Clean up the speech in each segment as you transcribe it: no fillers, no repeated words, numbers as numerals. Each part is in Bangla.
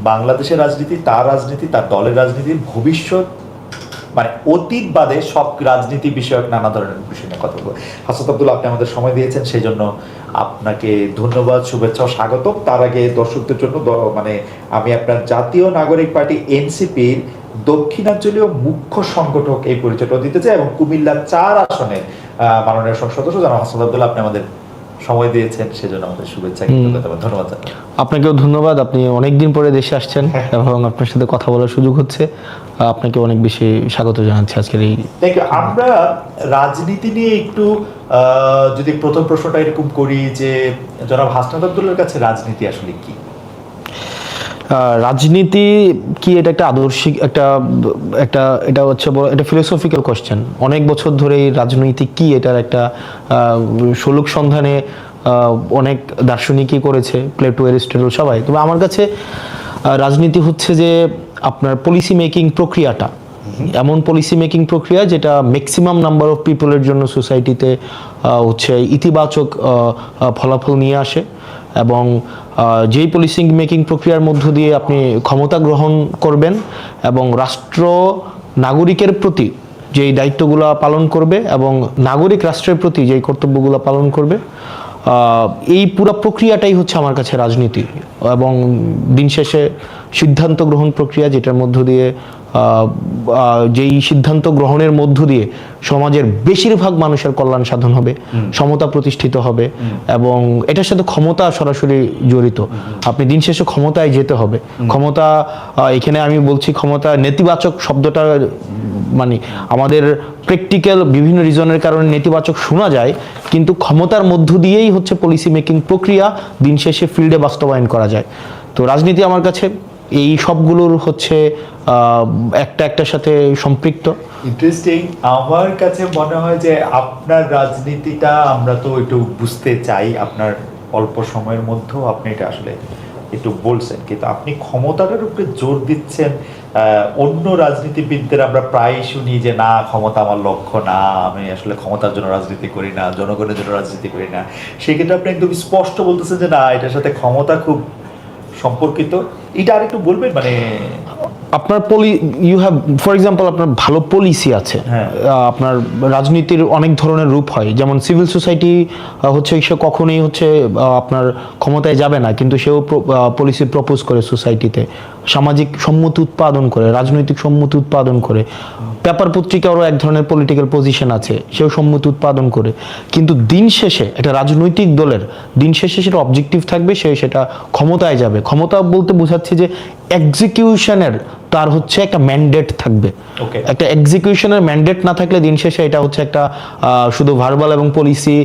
বাংলাদেশের রাজনীতি, তার দলের রাজনীতির ভবিষ্যৎ, মানে অতীত বাদে সব রাজনীতি বিষয়ক নানা ধরনের বিষয় নিয়ে কথা বলবো। হাসনাত আব্দুল্লাহ, আপনি আমাদের সময় দিয়েছেন, সেই জন্য আপনাকে ধন্যবাদ, শুভেচ্ছা ও স্বাগতম। তার আগে দর্শকদের জন্য মানে আমি আপনার জাতীয় নাগরিক পার্টি এনসিপির দক্ষিণাঞ্চলীয় মুখ্য সংগঠক এই পরিচয়টা দিতে চাই, এবং কুমিল্লা ৪ আসনের মাননীয় সংসদ সদস্য জনাব হাসনাত আব্দুল্লাহ, আপনি আমাদের সময় দিয়েছেন, সেজন্য আমাদের শুভেচ্ছা, ধন্যবাদ। আপনাকেও ধন্যবাদ। আপনি অনেকদিন পরে দেশে আসছেন এবং আপনার সাথে কথা বলার সুযোগ হচ্ছে। আপনাকে অনেক বেশি স্বাগত জানাচ্ছি আজকের এই। আমরা রাজনীতি নিয়ে একটু যদি প্রথম প্রশ্নটা এরকম করি যে জনাব হাসনাত আব্দুল্লাহর কাছে রাজনীতি আসলে কি? রাজনীতি কি, এটা একটা আদর্শিক এটা হচ্ছে এটা ফিলোসফিক্যাল কোশ্চেন। অনেক বছর ধরে রাজনীতি কি এটার একটা সলুক সন্ধানে অনেক দার্শনিকই করেছে, প্লেটো, এরিস্টটল সবাই। তবে আমার কাছে রাজনীতি হচ্ছে যে আপনার পলিসি মেকিং প্রক্রিয়াটা, এমন পলিসি মেকিং প্রক্রিয়া যেটা ম্যাক্সিমাম নাম্বার অফ পিপলের জন্য সোসাইটিতে হচ্ছে ইতিবাচক ফলাফল নিয়ে আসে, এবং যেই পলিসি মেকিং প্রক্রিয়ার মধ্য দিয়ে আপনি ক্ষমতা গ্রহণ করবেন এবং রাষ্ট্র নাগরিকের প্রতি যেই দায়িত্বগুলো পালন করবে এবং নাগরিক রাষ্ট্রের প্রতি যেই কর্তব্যগুলো পালন করবে, এই পুরো প্রক্রিয়াটাই হচ্ছে আমার কাছে রাজনীতি। এবং দিন শেষে সিদ্ধান্ত গ্রহণ প্রক্রিয়া, যেটার মধ্য দিয়ে যেই সিদ্ধান্ত গ্রহণের মধ্য দিয়ে সমাজের বেশিরভাগ মানুষের কল্যাণ সাধন হবে, সমতা প্রতিষ্ঠিত হবে, এবং এটার সাথে ক্ষমতা সরাসরি জড়িত। আপনি দিন শেষে ক্ষমতায় যেতে হবে। ক্ষমতা, এখানে আমি বলছি ক্ষমতা নেতিবাচক শব্দটা, মানে আমাদের প্র্যাকটিক্যাল বিভিন্ন রিজনের কারণে নেতিবাচক শোনা যায়, কিন্তু ক্ষমতার মধ্য দিয়েই হচ্ছে পলিসি মেকিং প্রক্রিয়া দিন শেষে ফিল্ডে বাস্তবায়ন করা যায়। তো রাজনীতি আমার কাছে এই সবগুলোর হচ্ছে একটার সাথে সম্পৃক্ত। ইন্টারেস্টিং। আমার কাছে মনে হয় যে আপনার রাজনীতিটা আমরা তো একটু বুঝতে চাই, আপনার অল্প সময়ের মধ্যেও আপনি এটা আসলে একটু বলছেন, কিন্তু আপনি ক্ষমতাটার উপরে জোর দিচ্ছেন। অন্য রাজনীতিবিদদের আমরা প্রায় শুনি যে না, ক্ষমতা আমার লক্ষ্য না, আমি আসলে ক্ষমতার জন্য রাজনীতি করি না, জনগণের জন্য রাজনীতি করি না। সেক্ষেত্রে আপনি একদম স্পষ্ট বলতেছেন যে না, এটার সাথে ক্ষমতা খুব সম্পর্কিত। এটা আরেকটু বলবেন, মানে আপনার ইউ হ্যাভ, ফর এক্সাম্পল, আপনার ভালো পলিসি আছে, আপনার রাজনীতির অনেক ধরনের রূপ হয়। যেমন সিভিল সোসাইটি হচ্ছে সে কখনোই হচ্ছে আপনার ক্ষমতায় যাবে না, কিন্তু সেও পলিসি প্রপোজ করে সোসাইটিতে, সামাজিক সম্মতি উৎপাদন করে, রাজনৈতিক সম্মতি উৎপাদন করে। পেপার পত্রিকারও এক ধরনের পলিটিক্যাল পজিশন আছে, সেও সম্মতি উৎপাদন করে। কিন্তু দিন শেষে একটা রাজনৈতিক দলের দিন শেষে সেটা অবজেক্টিভ থাকবে, সেটা ক্ষমতায় যাবে। ক্ষমতা বলতে বোঝাচ্ছে যে এক্সিকিউশনের তার হচ্ছে একটা ম্যান্ডেট থাকবে। একটা এক্সিকিউশনের ম্যান্ডেট না থাকলে দিন শেষে এটা হচ্ছে একটা শুধু ভার্বাল এবং পলিসি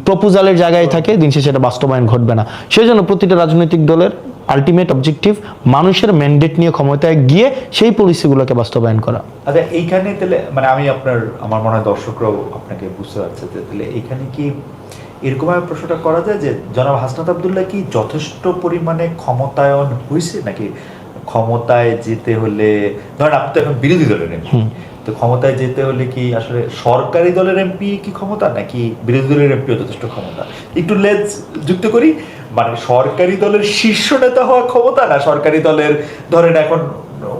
প্রপোজালের জায়গায় থাকে, দিন শেষে এটা বাস্তবায়ন ঘটবে না। সেই জন্য প্রতিটা রাজনৈতিক দলের আলটিমেট অবজেক্টিভ মানুষের ম্যান্ডেট নিয়ে ক্ষমতায় গিয়ে সেই পলিসিগুলোকে বাস্তবায়ন করা। আচ্ছা, এইখানে তাহলে মানে আমার মনে হয় দর্শকরাও আপনাকে বুঝতে পারছে, তাহলে এইখানে কি এরকম প্রশ্নটা করা যায় যে জনাব হাসনাত আব্দুল্লাহ কি যথেষ্ট পরিমাণে ক্ষমতায়ন হয়েছে, নাকি ক্ষমতায় যেতে হলে, ধরেন আপনি তো এখন বিরোধী দলের এমপি, তো ক্ষমতায় যেতে হলে কি আসলে সরকারি দলের এমপি কি ক্ষমতা, নাকি বিরোধী দলের এমপিও যথেষ্ট ক্ষমতা? একটু লেজ যুক্ত করি, মানে সরকারি দলের শীর্ষ নেতা হওয়া ক্ষমতা, না সরকারি দলের ধরেন এখন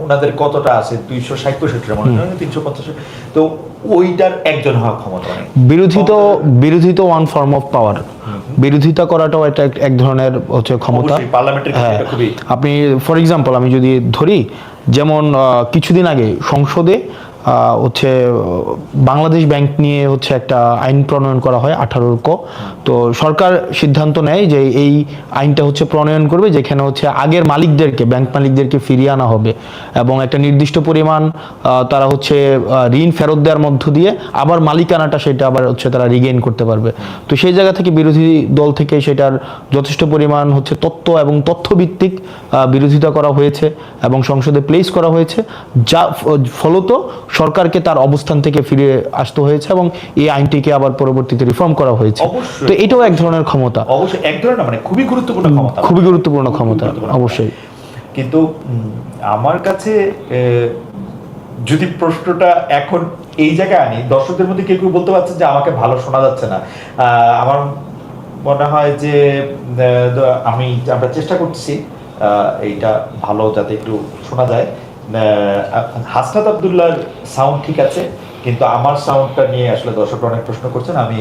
ওনাদের কতটা আছে, 260 মনে হয় 350, তো ওইটার একজন হওয়া ক্ষমতা নেই। বিরোধী তো ওয়ান ফর্ম অফ পাওয়ার। বিরোধিতা করাটাও এটা এক ধরনের হচ্ছে ক্ষমতা। আপনি ফর এক্সাম্পল আমি যদি ধরি, যেমন কিছুদিন আগে সংসদে হচ্ছে বাংলাদেশ ব্যাংক নিয়ে হচ্ছে একটা আইন প্রণয়ন করা হয় 18 ক। তো সরকার সিদ্ধান্ত নেয় যে এই আইনটা হচ্ছে প্রণয়ন করবে, যেখানে হচ্ছে আগের মালিকদেরকে, ব্যাংক মালিকদেরকে ফিরিয়ে আনা হবে এবং একটা নির্দিষ্ট পরিমাণ তারা হচ্ছে ঋণ ফেরত দেওয়ার মধ্য দিয়ে আবার মালিকানাটা সেটা আবার হচ্ছে তারা রিগেইন করতে পারবে। তো সেই জায়গা থেকে বিরোধী দল থেকে সেটার যথেষ্ট পরিমাণ হচ্ছে তত্ত্ব এবং তথ্যভিত্তিক বিরোধিতা করা হয়েছে এবং সংসদে প্লেস করা হয়েছে, যা ফলত সরকারকে তার অবস্থান থেকে ফিরে আসতে হয়েছে এবং এই আইনটিকে আবার পরবর্তীতে রিফর্ম করা হয়েছে। তো এটাও এক ধরনের ক্ষমতা, অবশ্যই এক ধরনের, মানে খুবই গুরুত্বপূর্ণ ক্ষমতা, খুবই গুরুত্বপূর্ণ ক্ষমতা অবশ্যই। কিন্তু আমার কাছে যদি প্রশ্নটা এখন এই জায়গায় আনি, দর্শকদের মধ্যে কেউ কেউ বলতে পারছেন যে আমাকে ভালো শোনা যাচ্ছে না। আমার মনে হয় যে আমরা চেষ্টা করছি এইটা ভালো যাতে একটু শোনা যায়। হাসনাত আব্দুল্লাহর সাউন্ড ঠিক আছে, কিন্তু আমার সাউন্ডটা নিয়ে আসলে দর্শকরা অনেক প্রশ্ন করছেন। আমি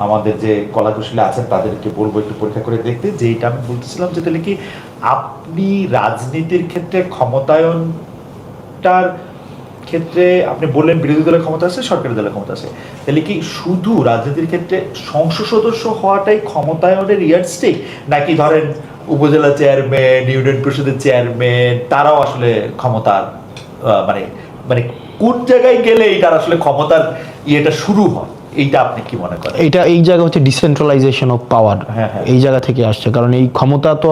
আমাদের যে কলাকুশলী আছেন তাদেরকে বলবো একটু পরীক্ষা করে দেখতে, যে এটা আমি বলতেছিলাম যে তাহলে কি আপনি রাজনীতির ক্ষেত্রে ক্ষমতায়নটার ক্ষেত্রে আপনি বললেন বিরোধী দলের ক্ষমতা আছে, সরকারি দলের ক্ষমতা আছে, তাহলে কি শুধু রাজনীতির ক্ষেত্রে সংসদ সদস্য হওয়াটাই ক্ষমতায়নের ইয়ার্ডস্টিক, নাকি ধরেন উপজেলা চেয়ারম্যান, ইউনিয়ন পরিষদের চেয়ারম্যান তারাও আসলে ক্ষমতার মানে মানে কোন জায়গায় গেলে এটার আসলে ক্ষমতার ইয়েটা শুরু হয়, এইটা আপনি কি মনে করেন? এটা এই জায়গা হচ্ছে ডিসেন্ট্রালাইজেশন অফ পাওয়ার, হ্যাঁ, হ্যাঁ। এই জায়গা থেকে আসছে। কারণ এই ক্ষমতা তো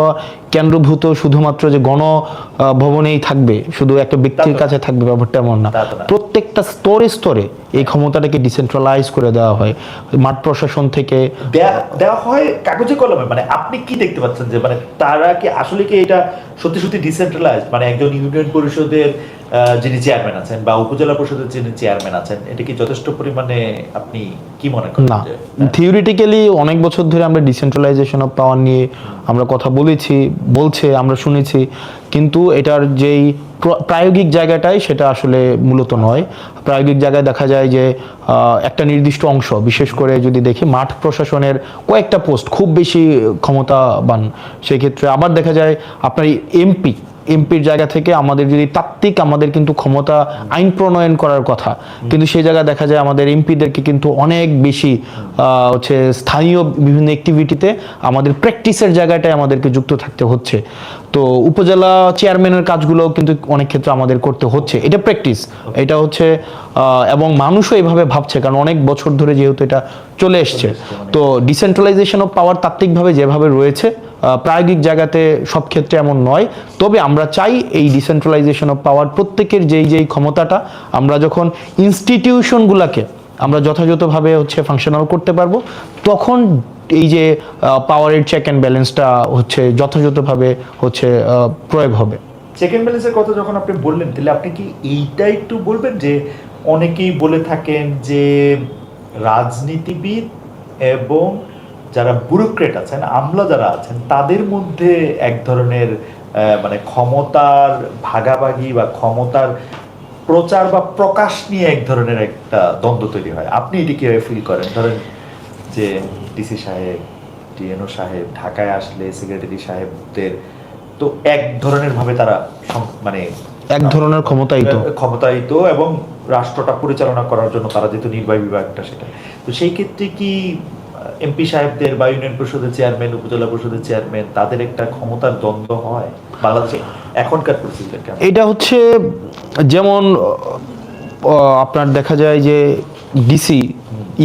কেন্দ্রভূত শুধুমাত্র যে গণ ভবনেই থাকবে, শুধু একটা ব্যক্তির তা তো কাছে থাকবে, ব্যাপারটা এমন না। তা তো না। প্রত্যেকটা স্তরে স্তরে এই ক্ষমতাটাকে ডিসেন্ট্রালাইজ করে দেওয়া হয়, মাঠ প্রশাসন থেকে। দেওয়া হয় কাগজে কলমে। মানে আপনি কি দেখতে পাচ্ছেন যে মানে তারা কি আসলে কি এটা সত্যি সত্যি ডিসেন্ট্রালাইজ, মানে একজন ইউনিয়ন পরিষদের যিনি চেয়ারম্যান আছেন বা উপজেলা পরিষদের যিনি চেয়ারম্যান আছেন, এটা কি যথেষ্ট পরিমাণে আপনি কি মনে করেন? না, থিওরিটিক্যালি অনেক বছর ধরে আমরা ডিসেন্ট্রালাইজেশন অফ পাওয়ার নিয়ে আমরা কথা বলছে আমরা শুনেছি, কিন্তু এটার যেই প্রায়োগিক জায়গাটাই সেটা আসলে মূলত নয়। প্রায়োগিক জায়গায় দেখা যায় যে একটা নির্দিষ্ট অংশ, বিশেষ করে যদি দেখি মাঠ প্রশাসনের কয়েকটা পোস্ট খুব বেশি ক্ষমতাবান, সেক্ষেত্রে আবার দেখা যায় আপনার এমপির জায়গা থেকে আমাদের যদি তাত্ত্বিক আমাদের কিন্তু ক্ষমতা আইন প্রণয়ন করার কথা, কিন্তু সেই জায়গায় দেখা যায় আমাদের এমপিদেরকে কিন্তু অনেক বেশি হচ্ছে স্থানীয় বিভিন্ন অ্যাক্টিভিটিতে আমাদের প্র্যাকটিসের জায়গাটায় আমাদেরকে যুক্ত থাকতে হচ্ছে। তো উপজেলা চেয়ারম্যানের কাজগুলো কিন্তু অনেক ক্ষেত্রে আমাদের করতে হচ্ছে, এটা প্র্যাকটিস, এটা হচ্ছে এবং মানুষও এভাবে ভাবছে, কারণ অনেক বছর ধরে যেহেতু এটা চলে এসছে। তো ডিসেন্ট্রালাইজেশন অফ পাওয়ার তাত্ত্বিকভাবে যেভাবে রয়েছে, প্রায়োগিক জায়গাতে সব ক্ষেত্রে এমন নয়। তবে আমরা চাই এই ডিসেন্ট্রালাইজেশন অফ পাওয়ার প্রত্যেকের যেই ক্ষমতাটা আমরা যখন ইনস্টিটিউশনগুলোকে আমরা যথাযথভাবে হচ্ছে ফাংশনাল করতে পারবো, তখন এই যে পাওয়ারের চেক অ্যান্ড ব্যালেন্সটা হচ্ছে যথাযথভাবে হচ্ছে প্রয়োগ হবে। চেক অ্যান্ড ব্যালেন্সের কথা যখন আপনি বললেন, তাহলে আপনি কি এইটা একটু বলবেন যে অনেকেই বলে থাকেন যে রাজনীতিবিদ এবং যারা ব্যুরোক্রেট আছেন, আমলা যারা আছেন, তাদের মধ্যে এক ধরনের মানে ক্ষমতার ভাগাভাগি বা ক্ষমতার প্রচার বা প্রকাশ নিয়ে এক ধরনের একটা দ্বন্দ্ব তৈরি হয়। আপনি এটি কিভাবে ফিল করেন? ধরেন যে ডিসি সাহেব, ডিএনও সাহেব ঢাকায় আসলে সেক্রেটারি সাহেবদের তো এক ধরনের ভাবে তারা মানে এক ধরনের ক্ষমতায়িত এবং রাষ্ট্রটা পরিচালনা করার জন্য তারা যেহেতু নির্বাহী বিভাগটা, সেটা তো সেই ক্ষেত্রে কি এমপি সাহেবদের বা ইউনিয়ন পরিষদের চেয়ারম্যান, উপজেলা পরিষদের চেয়ারম্যান, তাদের একটা ক্ষমতার দ্বন্দ্ব হয় বাংলাদেশে এখনকার পরিস্থিতিটা কেমন? এটা হচ্ছে যেমন আপনার দেখা যায় যে ডিসি,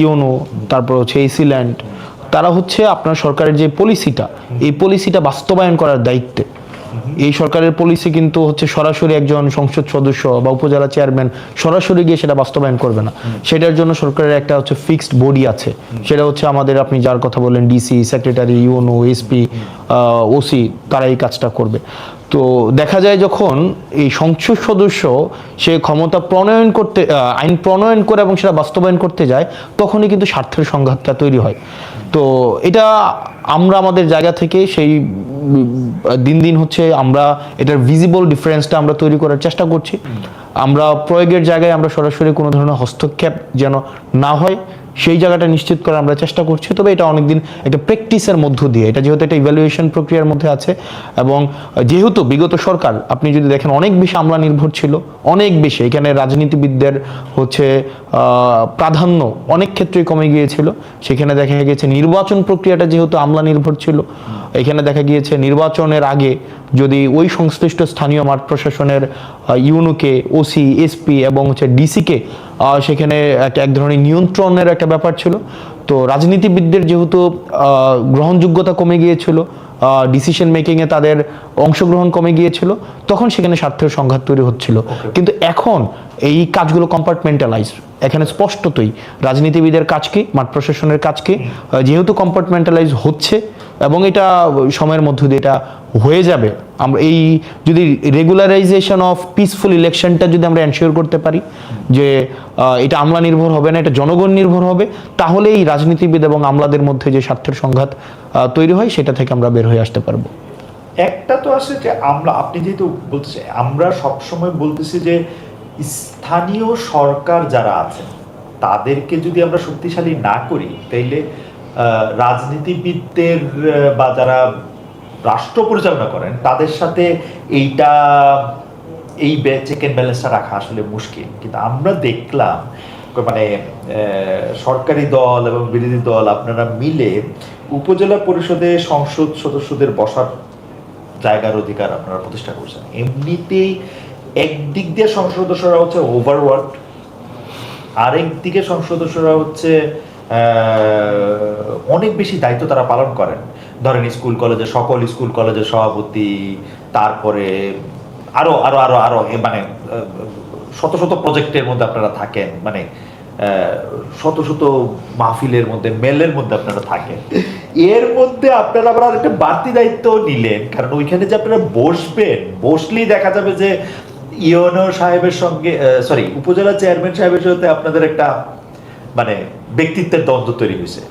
ইউনো, তারপর হচ্ছে এসি ল্যান্ড, তারা হচ্ছে আপনার সরকারের যে পলিসিটা, এই পলিসিটা বাস্তবায়ন করার দায়িত্বে। এই সরকারের পলিসি কিন্তু হচ্ছে সরাসরি একজন সংসদ সদস্য বা উপজেলা চেয়ারম্যান সরাসরি গিয়ে সেটা বাস্তবায়ন করবে না। সেটার জন্য সরকারের একটা হচ্ছে ফিক্সড বডি আছে, সেটা হচ্ছে আমাদের আপনি যার কথা বললেন DC, secretary, UNO, SP, OC, তারা এই কাজটা করবে। তো দেখা যায় যখন এই সংসদ সদস্য সে ক্ষমতা প্রণয়ন করতে, আইন প্রণয়ন করে এবং সেটা বাস্তবায়ন করতে যায়, তখনই কিন্তু স্বার্থের সংঘাতটা তৈরি হয়। তো এটা আমরা আমাদের জায়গা থেকে সেই দিন দিন হচ্ছে আমরা এটার ভিজিবল ডিফারেন্সটা আমরা তৈরি করার চেষ্টা করছি। আমরা প্রয়োগের জায়গায় আমরা সরাসরি কোনো ধরনের হস্তক্ষেপ যেন না হয় সেই জায়গাটা নিশ্চিত করার আমরা চেষ্টা করছি। তবে এটা অনেকদিন একটা প্র্যাকটিসের মধ্য দিয়ে, এটা যেহেতু একটা ইভ্যালুয়েশন প্রক্রিয়ার মধ্যে আছে, এবং যেহেতু বিগত সরকার আপনি যদি দেখেন অনেক বেশি আমলা নির্ভর ছিল, অনেক বেশি, এখানে রাজনীতিবিদদের হচ্ছে প্রাধান্য অনেক ক্ষেত্রেই কমে গিয়েছিল। সেখানে দেখা গিয়েছে নির্বাচন প্রক্রিয়াটা যেহেতু আমলা নির্ভর ছিল, এখানে দেখা গিয়েছে নির্বাচনের আগে যদি ওই সংশ্লিষ্ট স্থানীয় মাঠ প্রশাসনের ইউনোকে, ওসি, এসপি এবং হচ্ছে ডিসিকে সেখানে এক ধরনের নিয়ন্ত্রণের একটা ব্যাপার ছিল। তো রাজনীতিবিদদের যেহেতু গ্রহণযোগ্যতা কমে গিয়েছিল, ডিসিশন মেকিংয়ে তাদের অংশগ্রহণ কমে গিয়েছিল, তখন সেখানে স্বার্থের সংঘাত তৈরি হচ্ছিল। কিন্তু এখন এই কাজগুলো কম্পার্টমেন্টালাইজ, এখানে স্পষ্টতই রাজনীতিবিদের কাজ কি, মাঠ প্রশাসনের কাজ কি, যেহেতু কম্পার্টমেন্টালাইজ হচ্ছে এবং এটা সময়ের মধ্য দিয়ে এটা হয়ে যাবে। আমরা এই যদি রেগুলারাইজেশন অফ পিসফুল ইলেকশনটা যদি আমরা এনশিওর করতে পারি যে এটা আমলা নির্ভর হবে না, এটা জনগণ নির্ভর হবে, তাহলে এই রাজনীতিবিদ এবং আমলাদের মধ্যে যে স্বার্থের সংঘাত তৈরি হয় সেটা থেকে আমরা বের হয়ে আসতে পারবো। একটা তো আসে যে আপনি যেহেতু বলতেছেন, আমরা সবসময় বলতেছি যে স্থানীয় সরকার যারা আছেন তাদেরকে যদি আমরা শক্তিশালী না করি, তাইলে রাজনীতিবিদদের বা যারা রাষ্ট্র পরিচালনা করেন তাদের সাথে এইটা এই চেক অ্যান্ড ব্যালেন্সটা রাখা আসলে মুশকিল। কিন্তু আমরা দেখলাম মানে সরকারি দল এবং বিরোধী দল আপনারা মিলে উপজেলা পরিষদে সংসদ সদস্যদের বসার জায়গার অধিকার আপনারা প্রতিষ্ঠা করছেন। এমনিতেই একদিক দিয়ে সংসদ সদস্যরা হচ্ছে ওভারওয়ার্ক, আরেক দিকে সংসদ সদস্যরা হচ্ছে অনেক বেশি দায়িত্ব তারা পালন করেন। ধরেন স্কুল কলেজে, সকল স্কুল কলেজের সভাপতি, তারপরে আরো আরো আরো আরো মানে শত শত প্রজেক্টের মধ্যে আপনারা থাকেন, মানে শত শত মাহফিলের মধ্যে, মেলের মধ্যে আপনারা থাকেন। এর মধ্যে আপনারা আবার একটা বাড়তি দায়িত্ব নিলেন, কারণ ওইখানে যে আপনারা বসবেন, বসলেই দেখা যাবে যে ইউনো সাহেবের সঙ্গে উপজেলা চেয়ারম্যান সাহেবের সাথে আপনাদের একটা মানে ব্যক্তিত্বের দ্বন্দ্ব তৈরি হয়েছে।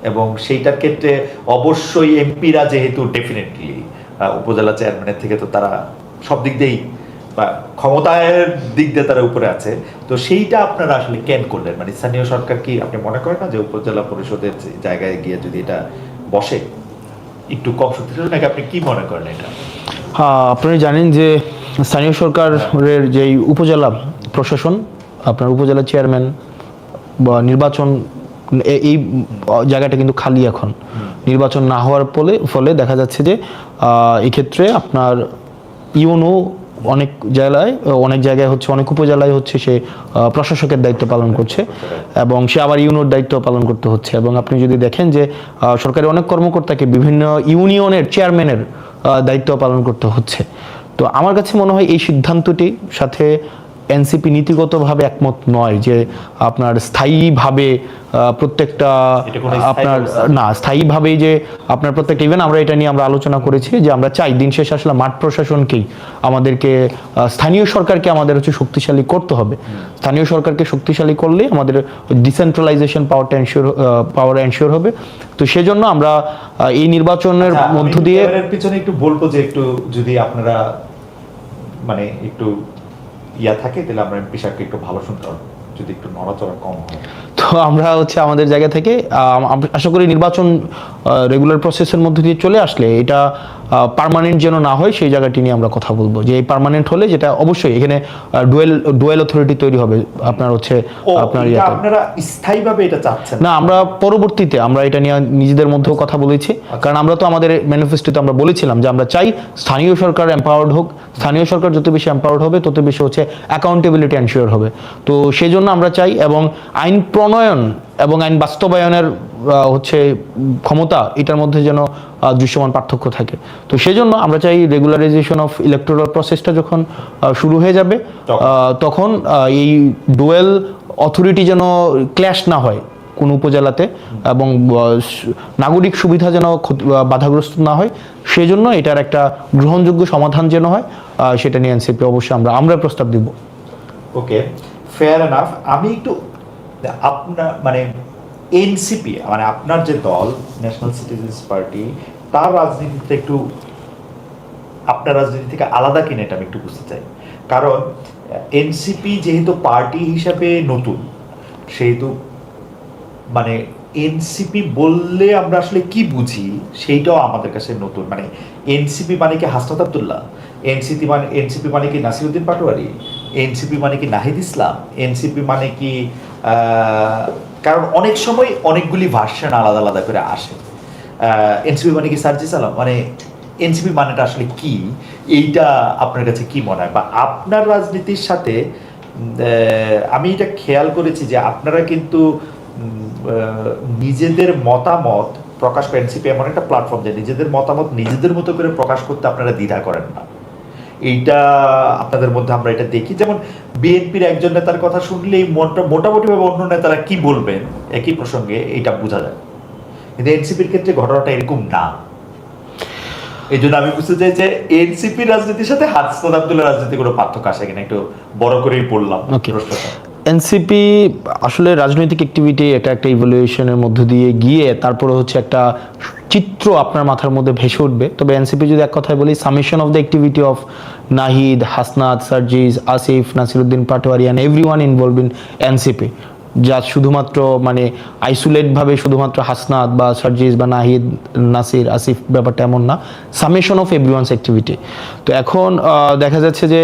এবং সেইটার ক্ষেত্রে অবশ্যই এমপিরা যেহেতু ডেফিনেটলি উপজেলা চেয়ারম্যানের থেকে তো তারা সব দিক দিয়েই বা ক্ষমতার দিক দিয়ে তারা উপরে আছে, তো সেইটা আপনারা আসলে কেন করলেন? মানে স্থানীয় সরকার কি আপনি মনে করেন না যে উপজেলা পরিষদের জায়গায় গিয়ে যদি এটা বসে একটু কম শক্তিশালী, নাকি আপনি কি মনে করেন এটা? আপনি জানেন যে স্থানীয় সরকারের যেই উপজেলা প্রশাসন, আপনার উপজেলা চেয়ারম্যান বা নির্বাচন, এই জায়গাটা কিন্তু খালি এখন। নির্বাচন না হওয়ার ফলে দেখা যাচ্ছে যে এক্ষেত্রে আপনার ইউনো অনেক জায়গায় হচ্ছে, অনেক উপজেলায় হচ্ছে সে প্রশাসকের দায়িত্ব পালন করছে এবং সে আবার ইউনোর দায়িত্ব পালন করতে হচ্ছে। এবং আপনি যদি দেখেন যে সরকারি অনেক কর্মকর্তাকে বিভিন্ন ইউনিয়নের চেয়ারম্যানের দায়িত্ব পালন করতে হচ্ছে। তো আমার কাছে মনে হয় এই সিদ্ধান্তটি সাথে এনসিপি নীতিগতভাবে একমত নয় যে আপনার স্থায়ীভাবে প্রত্যেকটা আপনার স্থায়ীভাবেই যে আপনার প্রত্যেকটা ইভেন আমরা এটা নিয়ে আমরা আলোচনা করেছি যে আমরা চাই দিন শেষে আসলে মাঠ প্রশাসনকেই আমাদেরকে, স্থানীয় সরকারকে আমাদের হচ্ছে শক্তিশালী করতে হবে। স্থানীয় সরকারকে শক্তিশালী করলে আমাদের ডিসেন্ট্রালাইজেশন পাওয়ার এনশিওর হবে। তো সেজন্য আমরা এই নির্বাচনের মধ্য দিয়ে পিছনে একটু বলবো যে একটু যদি আপনারা মানে একটু থাকে, তাহলে আমরা এমপি সাহেবকে একটু ভালো শুনতে হবে, যদি একটু নড়াচড়া কম হয়। তো আমরা হচ্ছে আমাদের জায়গা থেকে আশা করি নির্বাচন রেগুলার প্রসেসের মধ্যে দিয়ে চলে আসলে এটা পার্মানেন্ট যেন না হয়, সেই জায়গাটি নিয়ে আমরা কথা বলবো। যে এই পার্মানেন্ট হলে যেটা অবশ্যই এখানে ডুয়েল অথরিটি তৈরি হবে আপনার হচ্ছে আপনার আপনারা স্থায়ীভাবে এটা চাচ্ছেন না? আমরা পরবর্তীতে আমরা এটা নিয়ে নিজেদের মধ্যেও কথা বলেছি, কারণ আমরা তো আমাদের ম্যানিফেস্টোতে আমরা বলেছিলাম যে আমরা চাই স্থানীয় সরকার এম্পাওয়ার্ড হোক। স্থানীয় সরকার যত বেশি এম্পাওয়ার্ড হবে তত বেশি হচ্ছে অ্যাকাউন্টেবিলিটি এনশিওর হবে। তো সেই জন্য আমরা চাই, এবং আইন প্রণয়ন এবং আইন বাস্তবায়নের হচ্ছে ক্ষমতা, এটার মধ্যে যেন দৃশ্যমান পার্থক্য থাকে। তো সেই জন্য আমরা চাই রেগুলারাইজেশন অফ ইলেকটোরাল প্রসেসটা যখন শুরু হয়ে যাবে তখন এই ডুয়েল অথরিটি যেন ক্ল্যাশ না হয় কোন উপজেলাতে, এবং নাগরিক সুবিধা যেন বাধাগ্রস্ত না হয়, সেজন্য এটার একটা গ্রহণযোগ্য সমাধান যেন হয়, সেটা নিয়ে এনসিপি অবশ্যই আমরা প্রস্তাব দিব। ওকে, ফেয়ার এনাফ। আমি একটু আপনার মানে এনসিপি মানে আপনার যে দল ন্যাশনাল সিটিজেন্স পার্টি, তার রাজনীতিতে একটু আপনার রাজনীতি থেকে আলাদা কিনা এটা আমি একটু বুঝতে চাই। কারণ এনসিপি যেহেতু পার্টি হিসাবে নতুন, সেহেতু মানে এনসিপি বললে আমরা আসলে কি বুঝি সেইটাও আমাদের কাছে নতুন। মানে এনসিপি মানে কি হাসনাত আব্দুল্লাহ? এনসিপি মানে কি নাসিরউদ্দিন পাটোয়ারি? এনসিপি মানে কি নাহিদ ইসলাম? এনসিপি মানে কি কারণ অনেক সময় অনেকগুলি ভার্সন আলাদা আলাদা করে আসে। এনসিপি মানে কি সার্জিস আলম? মানে এনসিপি মানেটা আসলে কি, এইটা আপনার কাছে কি মনে হয়? বা আপনার রাজনীতির সাথে আমি এটা খেয়াল করেছি যে আপনারা কিন্তু নিজেদের মতামত প্রকাশ করে, এনসিপি এমন একটা প্ল্যাটফর্ম যে নিজেদের মতামত নিজেদের মতো করে প্রকাশ করতে আপনারা দ্বিধা করেন না। এইটা আপনাদের মধ্যে আমরা এটা দেখি। যেমন বিএনপির একজন নেতার কথা শুনলেই মোটামুটিভাবে অন্য নেতারা কি বলবেন একই প্রসঙ্গে এইটা বোঝা যায়, কিন্তু এনসিপির ক্ষেত্রে ঘটনাটা এরকম না। এই জন্য আমি বুঝতে চাই যে এনসিপির রাজনীতির সাথে হাসনাত আব্দুল্লাহ রাজনীতি কোনো পার্থক্য আসে কিনা, একটু বড় করেই বললাম প্রশ্নটা। এনসিপি আসলে রাজনৈতিক অ্যাক্টিভিটি এটা একটা ইভ্যালুয়েশনের মধ্য দিয়ে গিয়ে তারপরে হচ্ছে একটা চিত্র আপনার মাথার মধ্যে ভেসে উঠবে। তবে এনসিপি যদি এক কথায় বলি, summation of the activity of Nahid, Hasnat, Sarjis, Asif, Nasiruddin Patwari and everyone involve in NCP, যা শুধুমাত্র মানে আইসোলেটভাবে শুধুমাত্র হাসনাত বা সার্জিস বা নাহিদ, নাসির, আসিফ ব্যাপারটা এমন না, সামেশন অফ এভরিওয়ানস অ্যাক্টিভিটি। তো এখন দেখা যাচ্ছে যে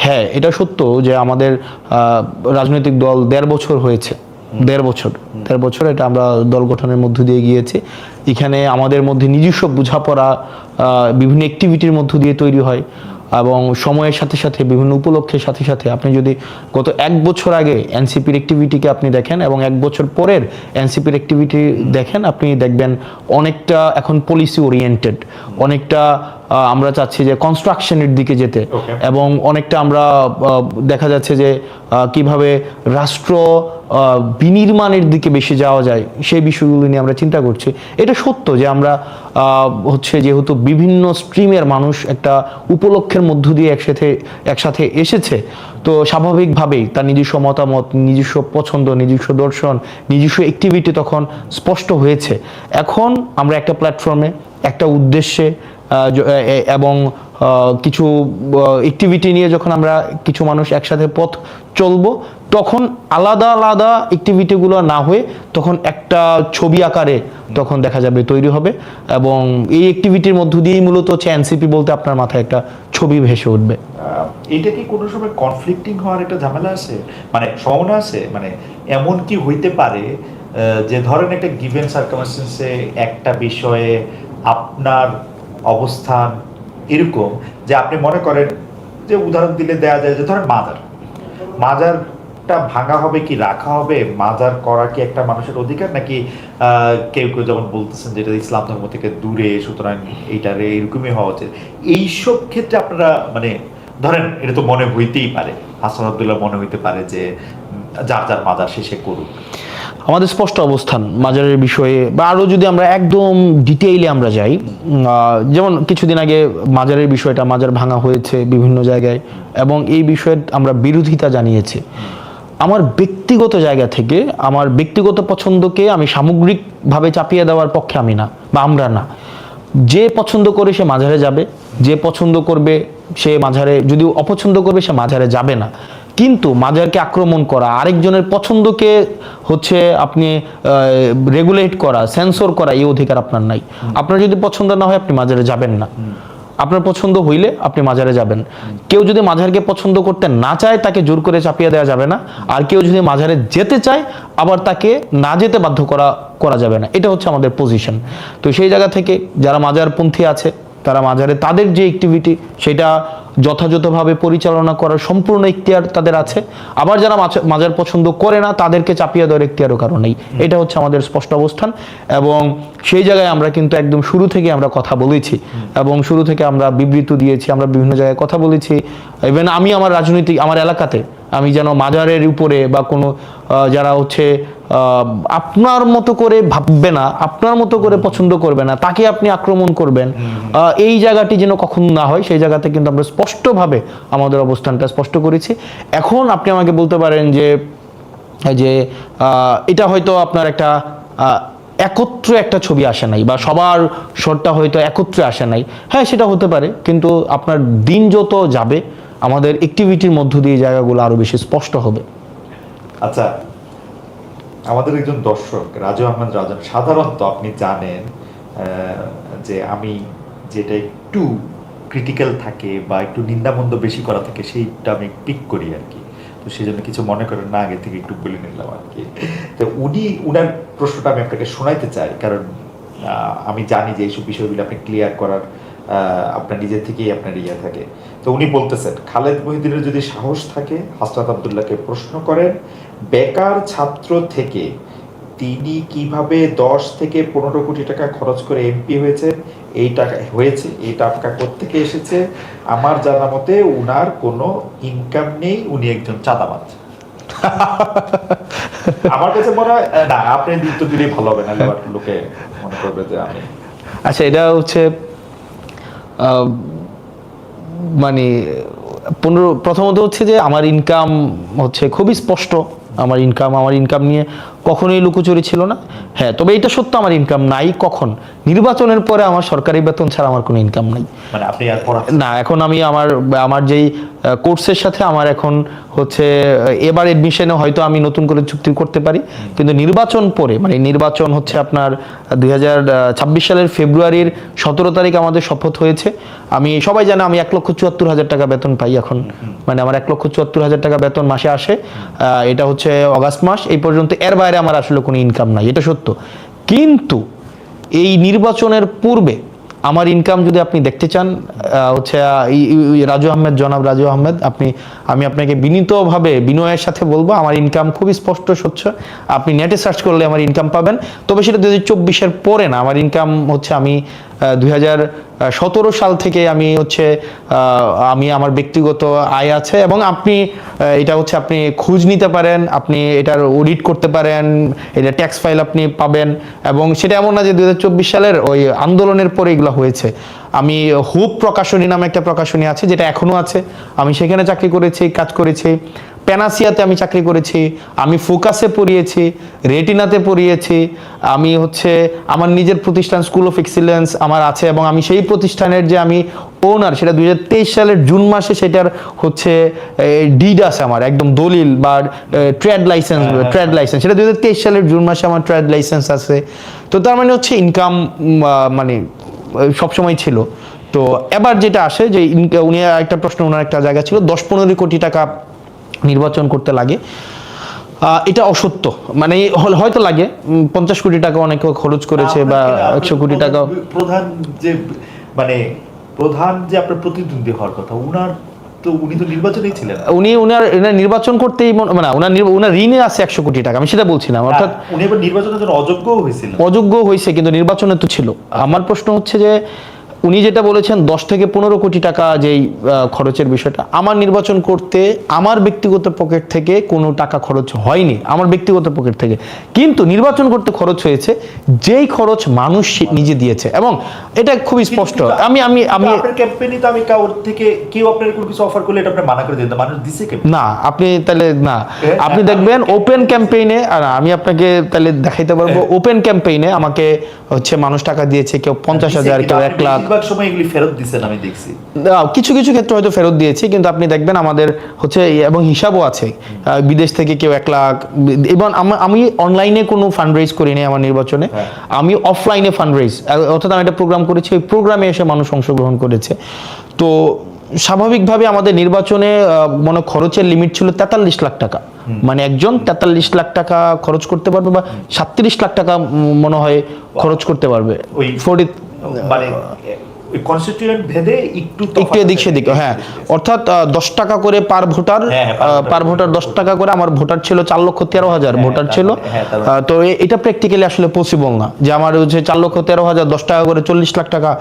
হ্যাঁ, এটা সত্য যে আমাদের রাজনৈতিক দল 1.5 বছর হয়েছে, 1.5 বছর এটা আমরা দল গঠনের মধ্য দিয়ে গিয়েছি। এখানে আমাদের মধ্যে নিজস্ব বোঝাপড়া বিভিন্ন অ্যাক্টিভিটির মধ্য দিয়ে তৈরি হয় এবং সময়ের সাথে সাথে বিভিন্ন উপলক্ষের সাথে সাথে আপনি যদি গত 1 বছর আগে এনসিপির অ্যাক্টিভিটিকে আপনি দেখেন এবং 1 বছর পরের এনসিপির অ্যাক্টিভিটি দেখেন, আপনি দেখবেন অনেকটা এখন পলিসি ওরিয়েন্টেড, অনেকটা আমরা চাচ্ছি যে কনস্ট্রাকশনের দিকে যেতে এবং অনেকটা আমরা দেখা যাচ্ছে যে কিভাবে রাষ্ট্র বিনির্মাণের দিকে বেশি যাওয়া যায় সেই বিষয়গুলো নিয়ে আমরা চিন্তা করছি। এটা সত্য যে আমরা হচ্ছে যেহেতু বিভিন্ন স্ট্রিমের মানুষ একটা উপলক্ষের মধ্য দিয়ে একসাথে এসেছে, তো স্বাভাবিকভাবেই তার নিজস্ব মতামত, নিজস্ব পছন্দ, নিজস্ব দর্শন, নিজস্ব অ্যাক্টিভিটি তখন স্পষ্ট হয়েছে। এখন আমরা একটা প্ল্যাটফর্মে একটা উদ্দেশ্যে এবং কিছু অ্যাক্টিভিটি নিয়ে যখন আমরা কিছু মানুষ একসাথে পথ চলবো, তখন আলাদা আলাদা অ্যাক্টিভিটিগুলো না হয়ে তখন একটা ছবি আকারে তখন দেখা যাবে তৈরি হবে এবং এই অ্যাক্টিভিটির মধ্য দিয়েই মূলত হচ্ছে এনসিপি বলতে আপনার মাথায় একটা ছবি ভেসে উঠবে। এটা কি কোনো সময় কনফ্লিক্টিং হওয়ার একটা ঝামেলা আছে, মানে সম্ভাবনা আছে? মানে এমন কি হইতে পারে যে ধরেন একটা গিভেন সার্কামস্টেন্সে একটা বিষয়ে আপনার অবস্থান এরকম যে আপনি মনে করেন যে উদাহরণ দিলে দেয়া যায় যে ধরেন মাজারটা ভাঙা হবে কি রাখা হবে, মাজার করা কি একটা মানুষের অধিকার, নাকি কেউ কেউ যেমন বলতেছেন যেটা ইসলাম ধর্ম থেকে দূরে, সুতরাং এইটারে এরকমই হওয়া উচিত। এইসব ক্ষেত্রে আপনারা মানে ধরেন এটা তো মনে হইতেই পারে, হাসান আব্দুল্লাহ মনে হইতে পারে যে যার যার মাজার শেষে করুক। আমাদের স্পষ্ট অবস্থান মাজারের বিষয়ে, বা আরও যদি আমরা একদম ডিটেইলে আমরা যাই, যেমন কিছুদিন আগে মাজারের বিষয়টা, মাজার ভাঙা হয়েছে বিভিন্ন জায়গায় এবং এই বিষয়ে আমরা বিরোধিতা জানিয়েছি। আমার ব্যক্তিগত জায়গা থেকে আমার ব্যক্তিগত পছন্দকে আমি সামগ্রিকভাবে চাপিয়ে দেওয়ার পক্ষে আমি না, বা আমরা না। যে পছন্দ করে সে মাজারে যাবে, যে পছন্দ করবে সে মাজারে, যদি অপছন্দ করবে সে মাজারে যাবে না। কিন্তু মাজারকে আক্রমণ করা, আরেকজনের পছন্দকে হচ্ছে আপনি রেগুলেট করা, সেন্সর করা, এই অধিকার আপনার নাই। আপনার যদি পছন্দ না হয় আপনি মাজারে যাবেন না, আপনার পছন্দ হইলে আপনি মাজারে যাবেন। কেউ যদি মাজারকে পছন্দ করতে না চায় তাকে জোর করে চাপিয়ে দেওয়া যাবে না, আর কেউ যদি মাজারে যেতে চায় আবার তাকে না যেতে বাধ্য করা যাবে না। এটা হচ্ছে আমাদের পজিশন। তো সেই জায়গা থেকে যারা মাজারপন্থী আছে তারা মাজারে তাদের যে অ্যাক্টিভিটি সেটা যথাযথভাবে পরিচালনা করার সম্পূর্ণ ইখতিয়ার তাদের আছে। আবার যারা মাজার পছন্দ করে না তাদেরকে চাপিয়ে দেওয়ার ইখতিয়ারও কারণ নেই। এটা হচ্ছে আমাদের স্পষ্ট অবস্থান এবং সেই জায়গায় আমরা কিন্তু একদম শুরু থেকে আমরা কথা বলেছি এবং শুরু থেকে আমরা বিবৃতি দিয়েছি, আমরা বিভিন্ন জায়গায় কথা বলেছি। ইভেন আমি আমার রাজনৈতিক আমার এলাকাতে আমি যেন মাজারের উপরে বা কোনো যারা হচ্ছে আপনার মতো করে ভাববে না, আপনার মতো করে পছন্দ করবে না, তাকে আপনি আক্রমণ করবেন, এই জায়গাটি যেন কখনো না হয়, সেই জায়গাতে কিন্তু আমরা স্পষ্টভাবে আমাদের অবস্থানটা স্পষ্ট করেছি। এখন আপনি আমাকে বলতে পারেন যে এটা হয়তো আপনার একটা একত্রে একটা ছবি আসে নাই বা সবার শটটা হয়তো একত্রে আসে নাই, হ্যাঁ সেটা হতে পারে, কিন্তু আপনার দিন যত যাবে আমাদের অ্যাক্টিভিটির মধ্য দিয়ে জায়গাগুলো আরো বেশি স্পষ্ট হবে। আচ্ছা, আমাদের একজন দর্শক রাজু আহমেদ রাজন, সাধারণত আপনি জানেন যে আমি যেটা একটু ক্রিটিক্যাল থাকে বা একটু নিন্দামন্দ বেশি করা থাকে সেইটা আমি পিক করি আর কি, তো সেই জন্য কিছু মনে করেন না, আগে থেকে একটু বলে নিলাম আর কি। তো উনার প্রশ্নটা আমি আপনাকে শোনাইতে চাই, কারণ আমি জানি যে এইসব বিষয়গুলো আপনি ক্লিয়ার করার আপনার নিজের থেকেই আপনার ইয়ে থাকে। তো উনি বলতেছেন, খালেদ মহিউদ্দিনের যদি সাহস থাকে হাসনাত আব্দুল্লাহকে প্রশ্ন করেন, বেকার ছাত্র থেকে তিনি কিভাবে 10 থেকে 15 কোটি টাকা খরচ করে এমপি হয়েছেন, এই টাকা কোত্থেকে এসেছে? আমার জানা মতে উনার কোনো ইনকাম নেই, উনি একজন চাঁদাবাজ। আমার কাছে মনে হয় না, আপনি উত্তর দিলে ভালো হবে, না লোকে মনে করবে যে আমি। আচ্ছা, এটা হচ্ছে মানে প্রথমত হচ্ছে যে আমার ইনকাম হচ্ছে খুবই স্পষ্ট আমার ইনকাম নিয়ে কখনোই লুকোচুরি ছিল না। হ্যাঁ, তবে এটা সত্য, আমার ইনকাম নাই। কখন? নির্বাচনের পরে আমার সরকারি বেতন ছাড়া আমার কোনো ইনকাম নাই। মানে আপনি আর পড়াচ্ছেন না, এখন আমি আমার যেই কোর্সের সাথে আমার এখন হচ্ছে এবার এডমিশনে হয়তো আমি নতুন করে চুক্তি করতে পারি, কিন্তু নির্বাচন পরে, মানে নির্বাচন হচ্ছে আপনার 2026 সালের ফেব্রুয়ারির 17 তারিখ আমাদের শপথ হয়েছে। আমি সবাই জানে আমি 1,74,000 টাকা বেতন পাই এখন, মানে আমার 1,74,000 টাকা বেতন মাসে আসে। এটা হচ্ছে অগাস্ট মাস এই পর্যন্ত, এর বাইরে আমার আসলে কোনো ইনকাম নাই, এটা সত্য। কিন্তু এই নির্বাচনের পূর্বে আমার ইনকাম যদি আপনি দেখতে চান, হচ্ছে জনাব রাজু আহমেদ, আমি আপনাকে বিনীতভাবে বিনয়ের সাথে বলবো, আমার ইনকাম খুবই স্পষ্ট স্বচ্ছ। আপনি নেটে সার্চ করলে আমার ইনকাম পাবেন। তবে সেটা 2024-এর পরে না, আমার ইনকাম হচ্ছে আমি 2017 সাল থেকে আমি হচ্ছে আমি আমার ব্যক্তিগত আয় আছে, এবং আপনি এটা হচ্ছে আপনি খোঁজ নিতে পারেন, আপনি এটার অডিট করতে পারেন, এটা ট্যাক্স ফাইল আপনি পাবেন। এবং সেটা এমন না যে 2024 সালের ওই আন্দোলনের পরে এগুলো হয়েছে। আমি হুপ প্রকাশনী নামে একটা প্রকাশনী আছে, যেটা এখনো আছে, আমি সেখানে চাকরি করেছি, কাজ করেছি। প্যানাসিয়াতে আমি চাকরি করেছি, আমি ফোকাসে পড়িয়েছি, রেটিনাতে পড়িয়েছি, আমি হচ্ছে আমার নিজের প্রতিষ্ঠান স্কুল অফ এক্সিলেন্স আমার আছে, এবং আমি সেই প্রতিষ্ঠানের যে আমি ওনার, সেটা 2023 সালের জুন মাসে সেটার হচ্ছে ডিড আছে আমার, একদম দলিল বা ট্রেড লাইসেন্স সেটা 2023 সালের জুন মাসে আমার ট্রেড লাইসেন্স আছে। তো তার মানে হচ্ছে ইনকাম মানে সবসময় ছিল। তো এবার যেটা আসে যে উনি একটা প্রশ্ন, ওনার একটা জায়গা ছিল 10-15 কোটি টাকা নির্বাচন করতে লাগে, এটা অসত্য। মানে হয়তো লাগে 50 কোটি টাকা অনেকে খরচ করেছে, বা 100 কোটি টাকা। প্রধান যে আপনার প্রতিদ্বন্দ্বী হওয়ার কথা, উনি তো নির্বাচনেই ছিলেন। উনার নির্বাচন করতেই মানে ওনার ঋণে আছে 100 কোটি টাকা, আমি সেটা বলছিলাম। অর্থাৎ উনি এবার নির্বাচনের জন্য অযোগ্য হয়েছে, কিন্তু নির্বাচনে তো ছিল। আমার প্রশ্ন হচ্ছে যে উনি যেটা বলেছেন 10 থেকে 15 কোটি টাকা যেই খরচের বিষয়টা, আমার নির্বাচন করতে আমার ব্যক্তিগত পকেট থেকে কোনো টাকা খরচ হয়নি, আমার ব্যক্তিগত পকেট থেকে। কিন্তু নির্বাচন করতে খরচ হয়েছে যেই খরচ মানুষ নিজে দিয়েছে, এবং এটা খুবই স্পষ্ট। আমি আপনার ক্যাম্পেইনে তো আমি কাউর থেকে কেউ আপনার কোনো কিছু অফার করলে এটা আপনি মানা করে দেন, মানুষ দিছে কেন? না, আপনি তাহলে না, আপনি দেখবেন ওপেন ক্যাম্পেইনে, আর আমি আপনাকে তাহলে দেখাইতে পারবো, ওপেন ক্যাম্পেইনে আমাকে হচ্ছে মানুষ টাকা দিয়েছে, কেউ 50,000, কেউ 1 লাখ। বেশিরভাগ সময় এগুলি ফেরত দিয়েছেন আমি দেখছি। কিছু কিছু ক্ষেত্রে হয়তো ফেরত দিয়েছি, কিন্তু আপনি দেখবেন আমাদের হচ্ছে, এবং হিসাবও আছে, বিদেশ থেকে কেউ 1 লাখ। এবং আমি অনলাইনে কোনো ফান্ড রেজ করিনি আমার নির্বাচনে, আমি অফলাইনে ফান্ড রেজ, অর্থাৎ আমি একটা প্রোগ্রাম করেছি, ওই প্রোগ্রামে এসে মানুষ অংশগ্রহণ করেছে। তো স্বাভাবিকভাবে আমাদের নির্বাচনে মনে খরচের লিমিট ছিল 43 লাখ টাকা, মানে একজন 43 লাখ টাকা খরচ করতে পারবে, বা 37 লাখ টাকা মনে হয় খরচ করতে পারবে। মানে কনস্টিটিউয়েন্ট ভেদে একটু এদিক সেদিক, হ্যাঁ। অর্থাৎ 10 টাকা করে পার ভোটার 10 টাকা করে। আমার ভোটার ছিল 4,13,000 ভোটার ছিল। তো এটা প্র্যাকটিক্যালি আসলে পসিবল না যে আমার হচ্ছে 4,13,000 10 টাকা করে 40 লাখ টাকা।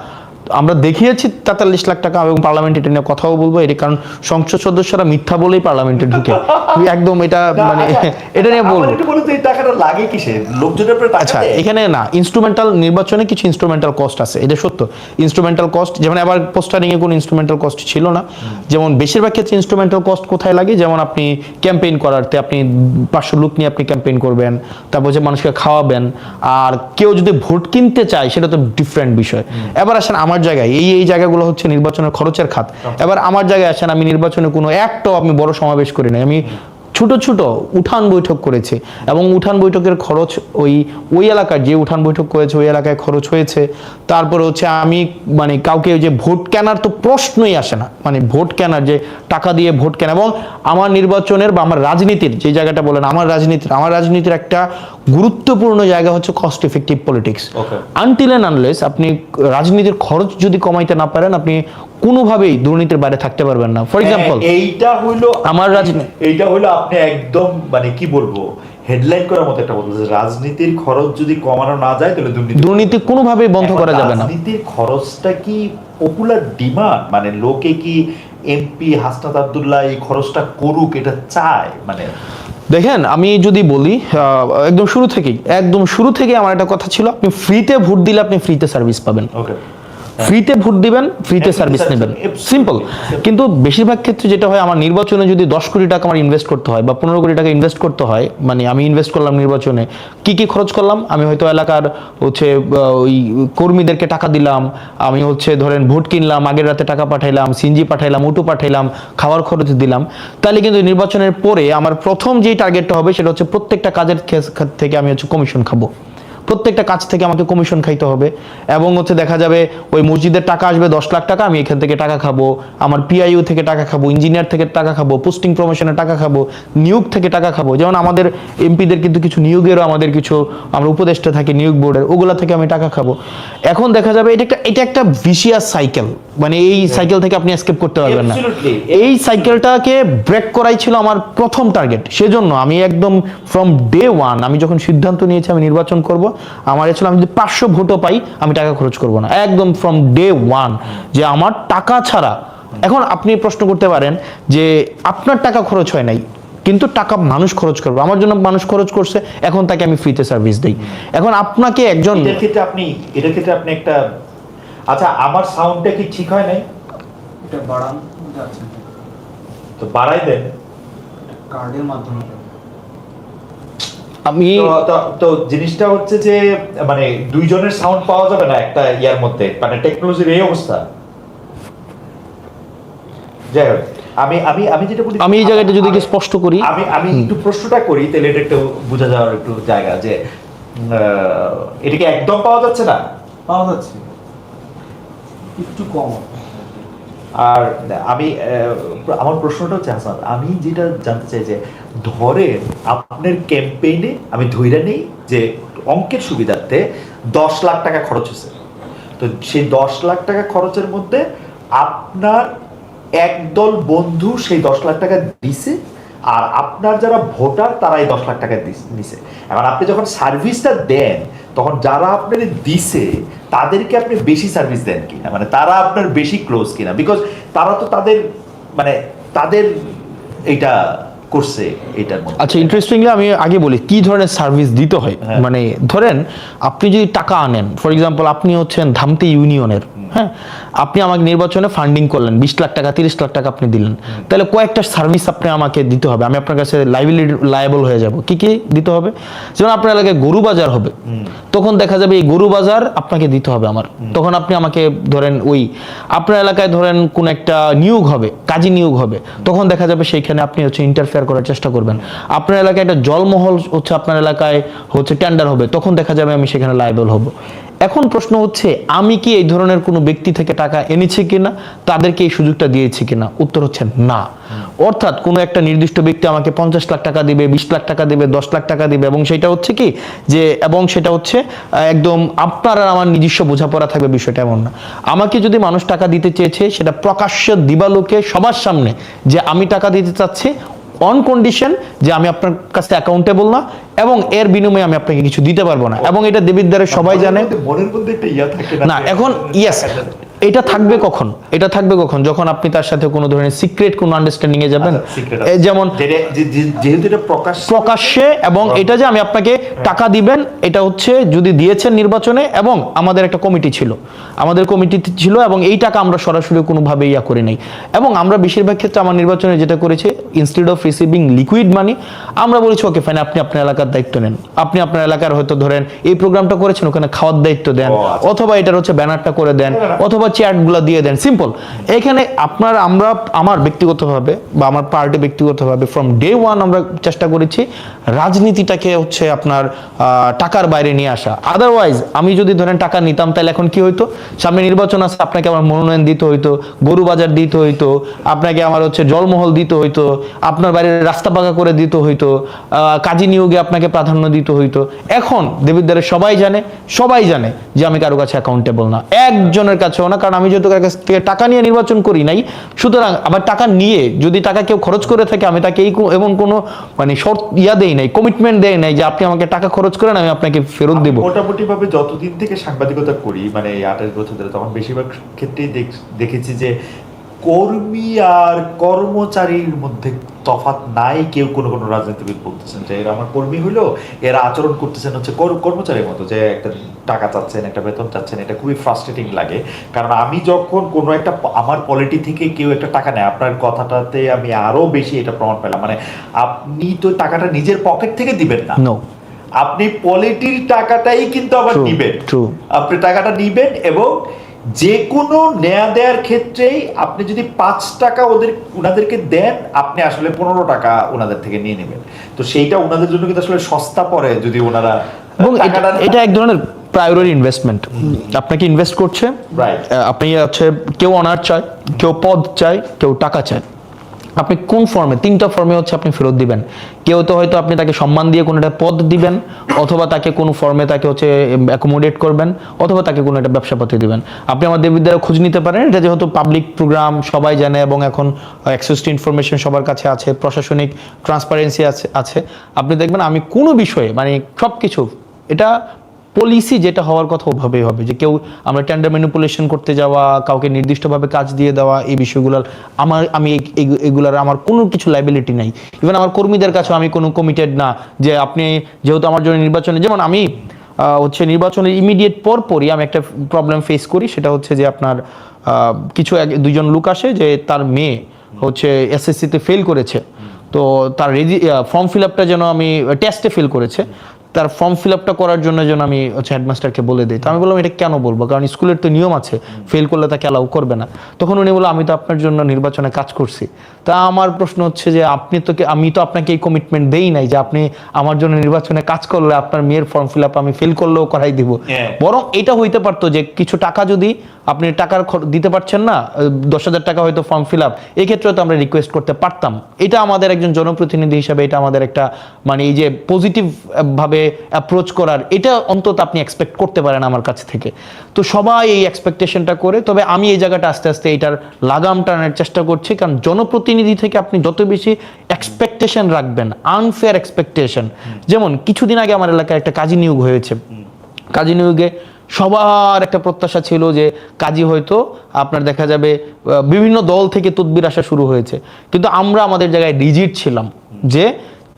আমরা দেখিয়েছি 43 লাখ টাকা, এবং পার্লামেন্টে এটা নিয়ে কথাও বলবো, এটা কারণ সংসদ সদস্যরা মিথ্যা বলেই পার্লামেন্টে ঢুকে, একদম এটা মানে এটা নিয়ে বলবো। এই টাকাটা লাগে কিসে? লোকজনের উপরে টাকা আচ্ছা, দেয়? এখানে না, ইনস্ট্রুমেন্টাল নির্বাচনে কিছু ইনস্ট্রুমেন্টাল কস্ট আছে, এটা সত্য। ইনস্ট্রুমেন্টাল কস্ট, যেমন আবার পোস্টারিং এ কোনো ইনস্ট্রুমেন্টাল কস্ট ছিল না। যেমন বেশিরভাগ ক্ষেত্রে ইনস্ট্রুমেন্টাল কস্ট কোথায় লাগে, যেমন আপনি ক্যাম্পেইন করাতে আপনি 500 লোক নিয়ে আপনি ক্যাম্পেইন করবেন, তারপর যে মানুষকে খাওয়াবেন, আর কেউ যদি ভোট কিনতে চায় সেটা তো ডিফারেন্ট বিষয়। এবার আসেন আমার জায়গায়, এই জায়গাগুলো হচ্ছে নির্বাচনের খরচের খাত। এবার আমার জায়গায় আসেন, আমি নির্বাচনে কোনো একটাও আমি বড় সমাবেশ করি নাই, আমি ছোট ছোট উঠান বৈঠক করেছে, এবং উঠান বৈঠকের খরচ ওই এলাকার যে উঠান বৈঠক করেছে ওই এলাকায় খরচ হয়েছে। তারপরে হচ্ছে আমি মানে কাউকে যে ভোট কেনার তো প্রশ্নই আসে না, মানে ভোট কেনার যে টাকা দিয়ে ভোট কেনা। এবং আমার নির্বাচনের বা আমার রাজনীতির যে জায়গাটা বলেন, আমার রাজনীতির একটা গুরুত্বপূর্ণ জায়গা হচ্ছে cost effective politics. Until and unless আপনি রাজনীতির খরচ যদি কমাইতে না পারেন, আপনি কোনোভাবেই দুর্নীতির বাইরে থাকতে পারবেন না। ফর এক্সাম্পল, এইটা হইলো আমার এইটা হইলো আপনি একদম মানে কি বলবো, হেডলাইন করার মতো একটা বলতে, রাজনীতির খরচ যদি কমানো না যায় তাহলে দুর্নীতি কোনোভাবেই বন্ধ করা যাবে না। রাজনীতির খরচটা কি পপুলার ডিমান্ড? মানে লোকে কি এমপি হাসনাত আব্দুল্লাহ এই খরচটা করুক এটা চায়? মানে দেখেন, আমি যদি বলি একদম শুরু থেকেই আমার একটা কথা ছিল, আপনি ফ্রিতে ভোট দিলে আপনি ফ্রিতে সার্ভিস পাবেন। ফ্রিতে ভোট দিবেন, ফ্রিতে সার্ভিস নেবেন, সিম্পল। কিন্তু বেশিরভাগ ক্ষেত্রে যেটা হয়, আমার নির্বাচনে যদি 10 কোটি টাকা আমার ইনভেস্ট করতে হয় বা 15 কোটি টাকা ইনভেস্ট করতে হয়, মানে আমি ইনভেস্ট করলাম নির্বাচনে, কি কি খরচ করলাম, আমি হয়তো এলাকার হচ্ছে ওই কর্মীদেরকে টাকা দিলাম, আমি হচ্ছে ধরেন ভোট কিনলাম, আগের রাতে টাকা পাঠাইলাম, সিনজি পাঠাইলাম, অটো পাঠাইলাম, খাওয়ার খরচ দিলাম, তাহলে কিন্তু নির্বাচনের পরে আমার প্রথম যেই টার্গেটটা হবে সেটা হচ্ছে প্রত্যেকটা কাজের থেকে আমি হচ্ছে কমিশন খাবো, প্রত্যেকটা কাজ থেকে আমাকে কমিশন খাইতে হবে। এবং হচ্ছে দেখা যাবে ওই মসজিদের টাকা আসবে 10 লাখ টাকা, আমি এখান থেকে টাকা খাবো, আমার পিআইইউ থেকে টাকা খাবো, ইঞ্জিনিয়ার থেকে টাকা খাবো, পোস্টিং প্রমোশনের টাকা খাবো, নিয়োগ থেকে টাকা খাবো। যেমন আমাদের এমপিদের কিন্তু কিছু নিয়োগেরও আমাদের কিছু আমরা উপদেষ্টা থাকি নিয়োগ বোর্ডের, ওগুলা থেকে আমি টাকা খাবো। এখন দেখা যাবে এটা একটা ভিশিয়াস সাইকেল, মানে এই সাইকেল থেকে আপনি এসকেপ করতে পারবেন না। এই সাইকেলটাকে ব্রেক করাই ছিল আমার প্রথম টার্গেট। সেজন্য আমি একদম ফ্রম ডে ওয়ান, আমি যখন সিদ্ধান্ত নিয়েছি আমি নির্বাচন করব, আমার ছিল আমি যদি 500 ভোটও পাই আমি টাকা খরচ করব না, একদম ফ্রম ডে ওয়ান, যে আমার টাকা ছাড়া। এখন আপনি প্রশ্ন করতে পারেন যে আপনার টাকা খরচ হয় নাই, কিন্তু টাকা মানুষ খরচ করবে, আমার জন্য মানুষ খরচ করছে, এখন তাকে আমি ফ্রিতে সার্ভিস দেই। এখন আপনাকে একজন এটার ক্ষেত্রে আপনি একটা, আচ্ছা আমার সাউন্ডটা কি ঠিক হয় নাই? এটা বাড়ান যাচ্ছে, তো বাড়াই দেন কার্ডের মাধ্যমে। আমি তো জিনিসটা হচ্ছে যে মানে দুইজনের সাউন্ড পাওয়া যাবে না একটা ইয়ার মধ্যে, মানে টেকনোলজির এই অবস্থা। যাই হোক, আমি আমি আমি যেটা বলি, আমি এই জায়গাটা যদি একটু স্পষ্ট করি, আমি একটু প্রশ্নটা করি, তাহলে এটা একটু বোঝা যাওয়ার একটু জায়গা, যে এটাকে একদম পাওয়া যাচ্ছে না, পাওয়া যাচ্ছে একটু কম। আর আমি আমার প্রশ্নটা হচ্ছে হাসান, আমি যেটা জানতে চাই যে ধরেন আপনার ক্যাম্পেইনে আমি ধইরা নেই যে অঙ্কের সুবিধার্থে 10 লাখ টাকা খরচ হয়েছে, তো সেই 10 লাখ টাকা খরচের মধ্যে আপনার একদল বন্ধু সেই 10 লাখ টাকা দিছে, আর আপনার যারা ভোটার তারা এই 10 লাখ টাকা দিছে। এখন আপনি যখন সার্ভিসটা দেন, তখন যারা আপনার দিছে তাদেরকে আপনি বেশি সার্ভিস দেন কিনা, মানে তারা আপনার বেশি ক্লোজ কিনা, বিকজ তারা তো তাদের মানে তাদের এটা করছে এটার মধ্যে। আচ্ছা, ইন্টারেস্টিংলি আমি আগে বলি কি ধরনের সার্ভিস দিতে হয়। হ্যাঁ। মানে ধরেন আপনি যদি টাকা আনেন, ফর এক্সাম্পল আপনি হচ্ছেন ধামতি ইউনিয়নের, হ্যাঁ, আপনি আমাকে নির্বাচনে ফান্ডিং করলেন, 20 লাখ টাকা 30 লাখ টাকা আপনি দিলেন, তাহলে কয়েকটা সার্ভিস আপনি আমাকে দিতে হবে, আমি আপনার কাছে লায়াবল হয়ে যাব। কি কি দিতে হবে? যেমন আপনার এলাকায় গরু বাজার হবে, তখন দেখা যাবে এই গরু বাজার আপনাকে দিতে হবে আমার, তখন আপনি আমাকে ধরেন ওই আপনার এলাকায় ধরেন কোন একটা নিয়োগ হবে, কাজী নিয়োগ হবে, তখন দেখা যাবে সেইখানে আপনি হচ্ছে ইন্টারফেয়ার করার চেষ্টা করবেন। আপনার এলাকায় একটা জলমহল হচ্ছে আপনার এলাকায় হচ্ছে টেন্ডার হবে, তখন দেখা যাবে আমি সেখানে লায়াবল হব। এখন প্রশ্ন হচ্ছে আমি কি এই ধরনের কোনো ব্যক্তি থেকে টাকা এনেছি কিনা, তাদেরকে এই সুযোগটা দিয়েছি কিনা? উত্তর হচ্ছে না। অর্থাৎ কোনো একটা নির্দিষ্ট ব্যক্তি আমাকে 50 লাখ টাকা দিবে, 20 লাখ টাকা দিবে, 10 লাখ টাকা দিবে, এবং সেটা হচ্ছে কি যে সেটা হচ্ছে একদম আপনার আর আমার নিজস্ব বোঝাপড়া থাকবে, বিষয়টা এমন না। আমাকে যদি মানুষ টাকা দিতে চেয়েছে, সেটা প্রকাশ্য দিবালোকে সবার সামনে যে আমি টাকা দিতে চাচ্ছি, অন কন্ডিশন যে আমি আপনার কাছে অ্যাকাউন্টেবল না, এবং এর বিনিময়ে আমি আপনাকে কিছু দিতে পারবো না। এবং এটা দেবিদ্বারে সবাই জানে। মনের মধ্যে একটা ইয়া থাকে না, এখন ইয়েস, এটা থাকবে কখন? এটা থাকবে কখন? যখন আপনি তার সাথে কোনো ধরনের সিক্রেট কোনো আন্ডারস্ট্যান্ডিং এ যাবেন, যেমন যেহেতু এটা প্রকাশ্যে, এবং এটা যে আমি আপনাকে টাকা দিবেন, এটা হচ্ছে যদি দিয়েছেন নির্বাচনে, এবং আমাদের একটা কমিটি ছিল, আমাদের কমিটি ছিল, এবং এই টাকা আমরা সরাসরি কোনোভাবে ইয়া করি নাই। এবং আমরা বেশিরভাগ ক্ষেত্রে আমার নির্বাচনে যেটা করেছি, instead of receiving liquid money, আমরা বলেছি ওকে ফাইন, আপনি আপনার এলাকার দায়িত্ব নেন, আপনি আপনার এলাকার হয়তো ধরেন এই প্রোগ্রামটা করেছেন, ওখানে খাওয়ার দায়িত্ব দেন, অথবা এটার হচ্ছে ব্যানারটা করে দেন, অথবা চ্যাটগুলো দিয়ে দেন, সিম্পল। এখানে আমার ব্যক্তিগতভাবে বা আমার পার্টি ব্যক্তিগতভাবে ফ্রম ডে ওয়ান আমরা চেষ্টা করেছি রাজনীতিটাকে হচ্ছে আপনার টাকার বাইরে নিয়ে আসা। আদারওয়াইজ আমি যদি ধরেন টাকা নিতাম, তাহলে এখন কি হইতো, সামনে নির্বাচন আছে, আপনাকে আমার মনোনয়ন দিতে হইতো, গরু বাজার দিতে হইতো, আপনাকে আমার হচ্ছে জলমহল দিতে হইতো, আপনার বাড়ির রাস্তা পাকা করে দিতে হইতো, কাজী নিয়োগে আপনাকে প্রাধান্য দিতে হইতো। এখন দেবিদ্বারে সবাই জানে যে আমি কারো কাছে অ্যাকাউন্টেবল না, একজনের কাছেও না, কারণ আমি যেহেতু কারো কাছ থেকে টাকা নিয়ে নির্বাচন করি নাই। সুতরাং আবার টাকা নিয়ে যদি টাকা কেউ খরচ করে থাকে, আমি তাকে এমন কোনো মানে শর্ত দেই নাই, কমিটমেন্ট দেই নাই যে আপনি আমাকে টাকা খরচ করেন আমি আপনাকে ফেরত দেব। মোটামুটি ভাবে যতদিন থেকে সাংবাদিকতা করি, মানে এই 28 বছর ধরে, তখন বেশিরভাগ ক্ষেত্রেই দেখেছি যে কর্মী আর কর্মচারীর মধ্যে তফাৎ নাই, কেউ কোনো কোনো রাজনীতিবিদ বলতেছেন যে এরা আমার কর্মী হইলো, এরা আচরণ করতেছেন হচ্ছে কর্মচারীর মতো, যে একটা টাকা চাচ্ছেন, একটা বেতন চাচ্ছেন। এটা খুবই ফ্রাস্ট্রেটিং লাগে, কারণ আমি যখন কোনো একটা আমার পলিটি থেকে কেউ একটা টাকা নেয়, আপনার কথাটাতে আমি আরো বেশি এটা প্রমাণ পেলাম, মানে আপনি তো টাকাটা নিজের পকেট থেকে দিবেন না, নো, আপনি পলিটির টাকাটাই কিন্তু আবার True, নিবেন। true. আপনি টাকাটা নিবেন এবং যে কোনো নেয়া দেয়ার ক্ষেত্রেই আপনি যদি 5 টাকা ওনাদেরকে দেন, আপনি আসলে 15 টাকা ওনাদের থেকে নিয়ে নেবেন। তো সেইটা ওনাদের জন্য কিন্তু আসলে সস্তা পড়ে যদি ওনারা এবং টাকাটা এটা এক ধরনের প্রায়োরিটি ইনভেস্টমেন্ট। আপনাকে ইনভেস্ট করছে, Right. আপনি হচ্ছে কেউ অনার চায়, কেউ পদ চায়, কেউ টাকা চায়। আপনি কোন ফর্মে, 3টা ফর্মে হচ্ছে আপনি ফেরত দিবেন। কেউ তো হয়তো আপনি তাকে সম্মান দিয়ে কোনো একটা পদ দিবেন, অথবা তাকে কোনো ফর্মে তাকে হচ্ছে অ্যাকোমোডেট করবেন, অথবা তাকে কোনো একটা ব্যবসাপাতি দিবেন। আপনি আমার দেববিদ্যালয়ে খোঁজ নিতে পারেন, এটা যেহেতু পাবলিক প্রোগ্রাম, সবাই জানে, এবং এখন অ্যাক্সেস টু ইনফরমেশন সবার কাছে আছে, প্রশাসনিক ট্রান্সপারেন্সি আছে। আপনি দেখবেন আমি কোনো বিষয়ে, মানে সব কিছু, এটা পলিসি যেটা হওয়ার কথা ওভাবেই হবে, যে কেউ আমরা টেন্ডার ম্যানিপুলেশন করতে যাওয়া, কাউকে নির্দিষ্টভাবে কাজ দিয়ে দেওয়া, এই বিষয়গুলোর আমি এগুলার আমার কোনো কিছু লাইবিলিটি নাই। ইভেন আমার কর্মীদের কাছেও আমি কোনো কমিটেড না যে আপনি যেহেতু আমার জন্য নির্বাচনে, যেমন আমি হচ্ছে নির্বাচনের ইমিডিয়েট পরপরই আমি একটা প্রবলেম ফেস করি, সেটা হচ্ছে যে আপনার দুইজন লোক আসে যে তার মেয়ে হচ্ছে এসএসসিতে ফেল করেছে, তো তার ফর্ম ফিল আপটা যেন আমি টেস্টে ফেল করেছে, তার ফর্ম ফিল আপটা করার জন্য যেন আমি হচ্ছে হেডমাস্টারকে বলে দিই। তো আমি বললাম এটা কেন বলবো, কারণ স্কুলের তো নিয়ম আছে, ফেল করলে তাকে অ্যালাউ করবে না। তখন উনি বললো আমি তো আপনার জন্য নির্বাচনে কাজ করছি। তা আমার প্রশ্ন হচ্ছে যে আমি তো আপনাকে এই কমিটমেন্ট দেই নাই যে আপনি আমার জন্য নির্বাচনে কাজ করলে আপনার মেয়ের ফর্ম ফিল আপ আমি ফেল করলেও করাই দিব। বরং এটা হইতে পারতো যে কিছু টাকা যদি আপনি দিতে পারছেন না, 10,000 টাকা হয়তো ফর্ম ফিল আপ, এই ক্ষেত্রে তো আমরা রিকোয়েস্ট করতে পারতাম। এটা আমাদের একজন জনপ্রতিনিধি হিসাবে এটা আমাদের একটা, মানে এই যে পজিটিভ ভাবে অ্যাপ্রোচ করার, এটা অন্তত আপনি এক্সপেক্ট করতে পারেন আমার কাছ থেকে। তো সবাই এই এক্সপেকটেশনটা করে, তবে আমি এই জায়গাটা আস্তে আস্তে এটার লাগাম টানার চেষ্টা করছি, কারণ জনপ্রতিনিধি থেকে আপনি যত বেশি এক্সপেকটেশন রাখবেন, আনফেয়ার এক্সপেকটেশন, যেমন কিছুদিন আগে আমার এলাকায় একটা কাজী নিয়োগ হয়েছে। কাজী নিয়োগে সবার একটা প্রত্যাশা ছিল যে কাজী হয়তো আপনার দেখা যাবে বিভিন্ন দল থেকে তদবির আসা শুরু হয়েছে, কিন্তু আমরা আমাদের জায়গায় রিজিড ছিলাম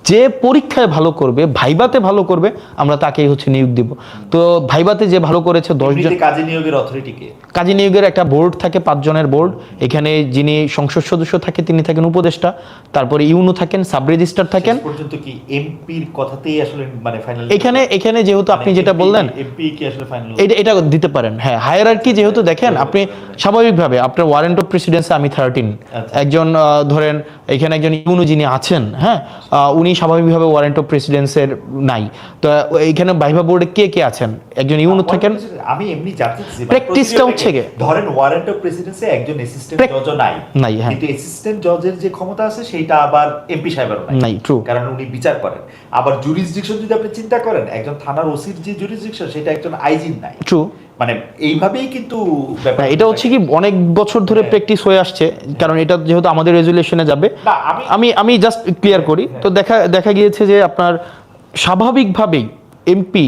যে পরীক্ষায় ভালো করবে, ভাইবাতে ভালো করবে, আমরা তাকেই হচ্ছে নিয়োগ দিব। তো ভাইবাতে যে ভালো করেছে 10 জন। কাজী নিয়োগের অথরিটিকে, কাজী নিয়োগের একটা বোর্ড থাকে, 5 জনের বোর্ড। এখানে যিনি সংসদ সদস্য থাকে তিনি থাকেন উপদেষ্টা, তারপরে ইউনো থাকেন, সাব রেজিস্ট্রার থাকেন। পর্যন্ত কি এমপির কথাতেই আসলে মানে ফাইনাল, এখানে যেহেতু আপনি যেটা বললেন এমপি কি আসলে ফাইনাল এটা দিতে পারেন। হ্যাঁ, হায়ারার্কি যেহেতু দেখেন আপনি স্বাভাবিকভাবে আপনার ওয়ারেন্ট অফ প্রেসিডেন্সি আমি 13, একজন ধরেন এখানে একজন ইউনো যিনি আছেন, হ্যাঁ, উনি স্বাভাবিকভাবে ওয়ারেন্ট অফ প্রেসিডেন্সের নাই। তো এইখানে ভাইভা বোর্ডে কে আছেন, একজন ইউনো থাকেন। আমি এমনি জানতে চাইছি প্র্যাকটিসটা হচ্ছে কি, ধরেন ওয়ারেন্ট অফ প্রেসিডেন্সি একজন অ্যাসিস্ট্যান্ট জজও নাই, হ্যাঁ, কিন্তু অ্যাসিস্ট্যান্ট জজের যে ক্ষমতা আছে সেইটা আবার এমপি সাহেবেরও নাই, ট্রু, কারণ উনি বিচার করেন। আবার জুরিসডিকশন যদি আপনি চিন্তা করেন, একজন থানার ওসির যে জুরিসডিকশন সেটা একজন আইজির নাই, ট্রু। মানে এইভাবেই কিন্তু এটা হচ্ছে কি অনেক বছর ধরে প্র্যাকটিস হয়ে আসছে, কারণ এটা যেহেতু আমাদের রেজুলেশনে যাবে। আমি জাস্ট ক্লিয়ার করি। তো দেখা গিয়েছে যে আপনার স্বাভাবিকভাবেই এমপি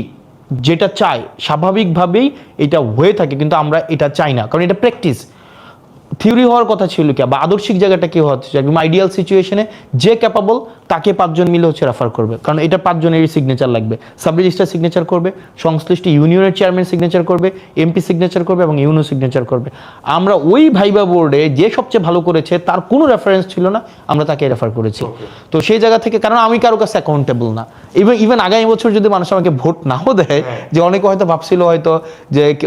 যেটা চায় স্বাভাবিকভাবেই এটা হয়ে থাকে, কিন্তু আমরা এটা চাই না, কারণ এটা প্র্যাকটিস। থিওরি হওয়ার কথা ছিল কি, বা আদর্শিক জায়গাটা কি হচ্ছে, একদম আইডিয়াল সিচুয়েশনে যে ক্যাপাবল তাকে 5 জন মিলে হচ্ছে রেফার করবে, কারণ এটা 5 জনেরই সিগনেচার লাগবে। সাব রেজিস্ট্রার সিগনেচার করবে, সংশ্লিষ্ট ইউনিয়নের চেয়ারম্যান সিগনেচার করবে, এমপি সিগনেচার করবে এবং ইউনো সিগনেচার করবে। আমরা ওই ভাইবা বোর্ডে যে সবচেয়ে ভালো করেছে তার কোনো রেফারেন্স ছিল না, আমরা তাকে রেফার করেছি। তো সেই জায়গা থেকে, কারণ আমি কারো কাছে অ্যাকাউন্টেবল না, ইভেন আগামী বছর যদি মানুষ আমাকে ভোট নাও দেয়, যে অনেকে হয়তো ভাবছিল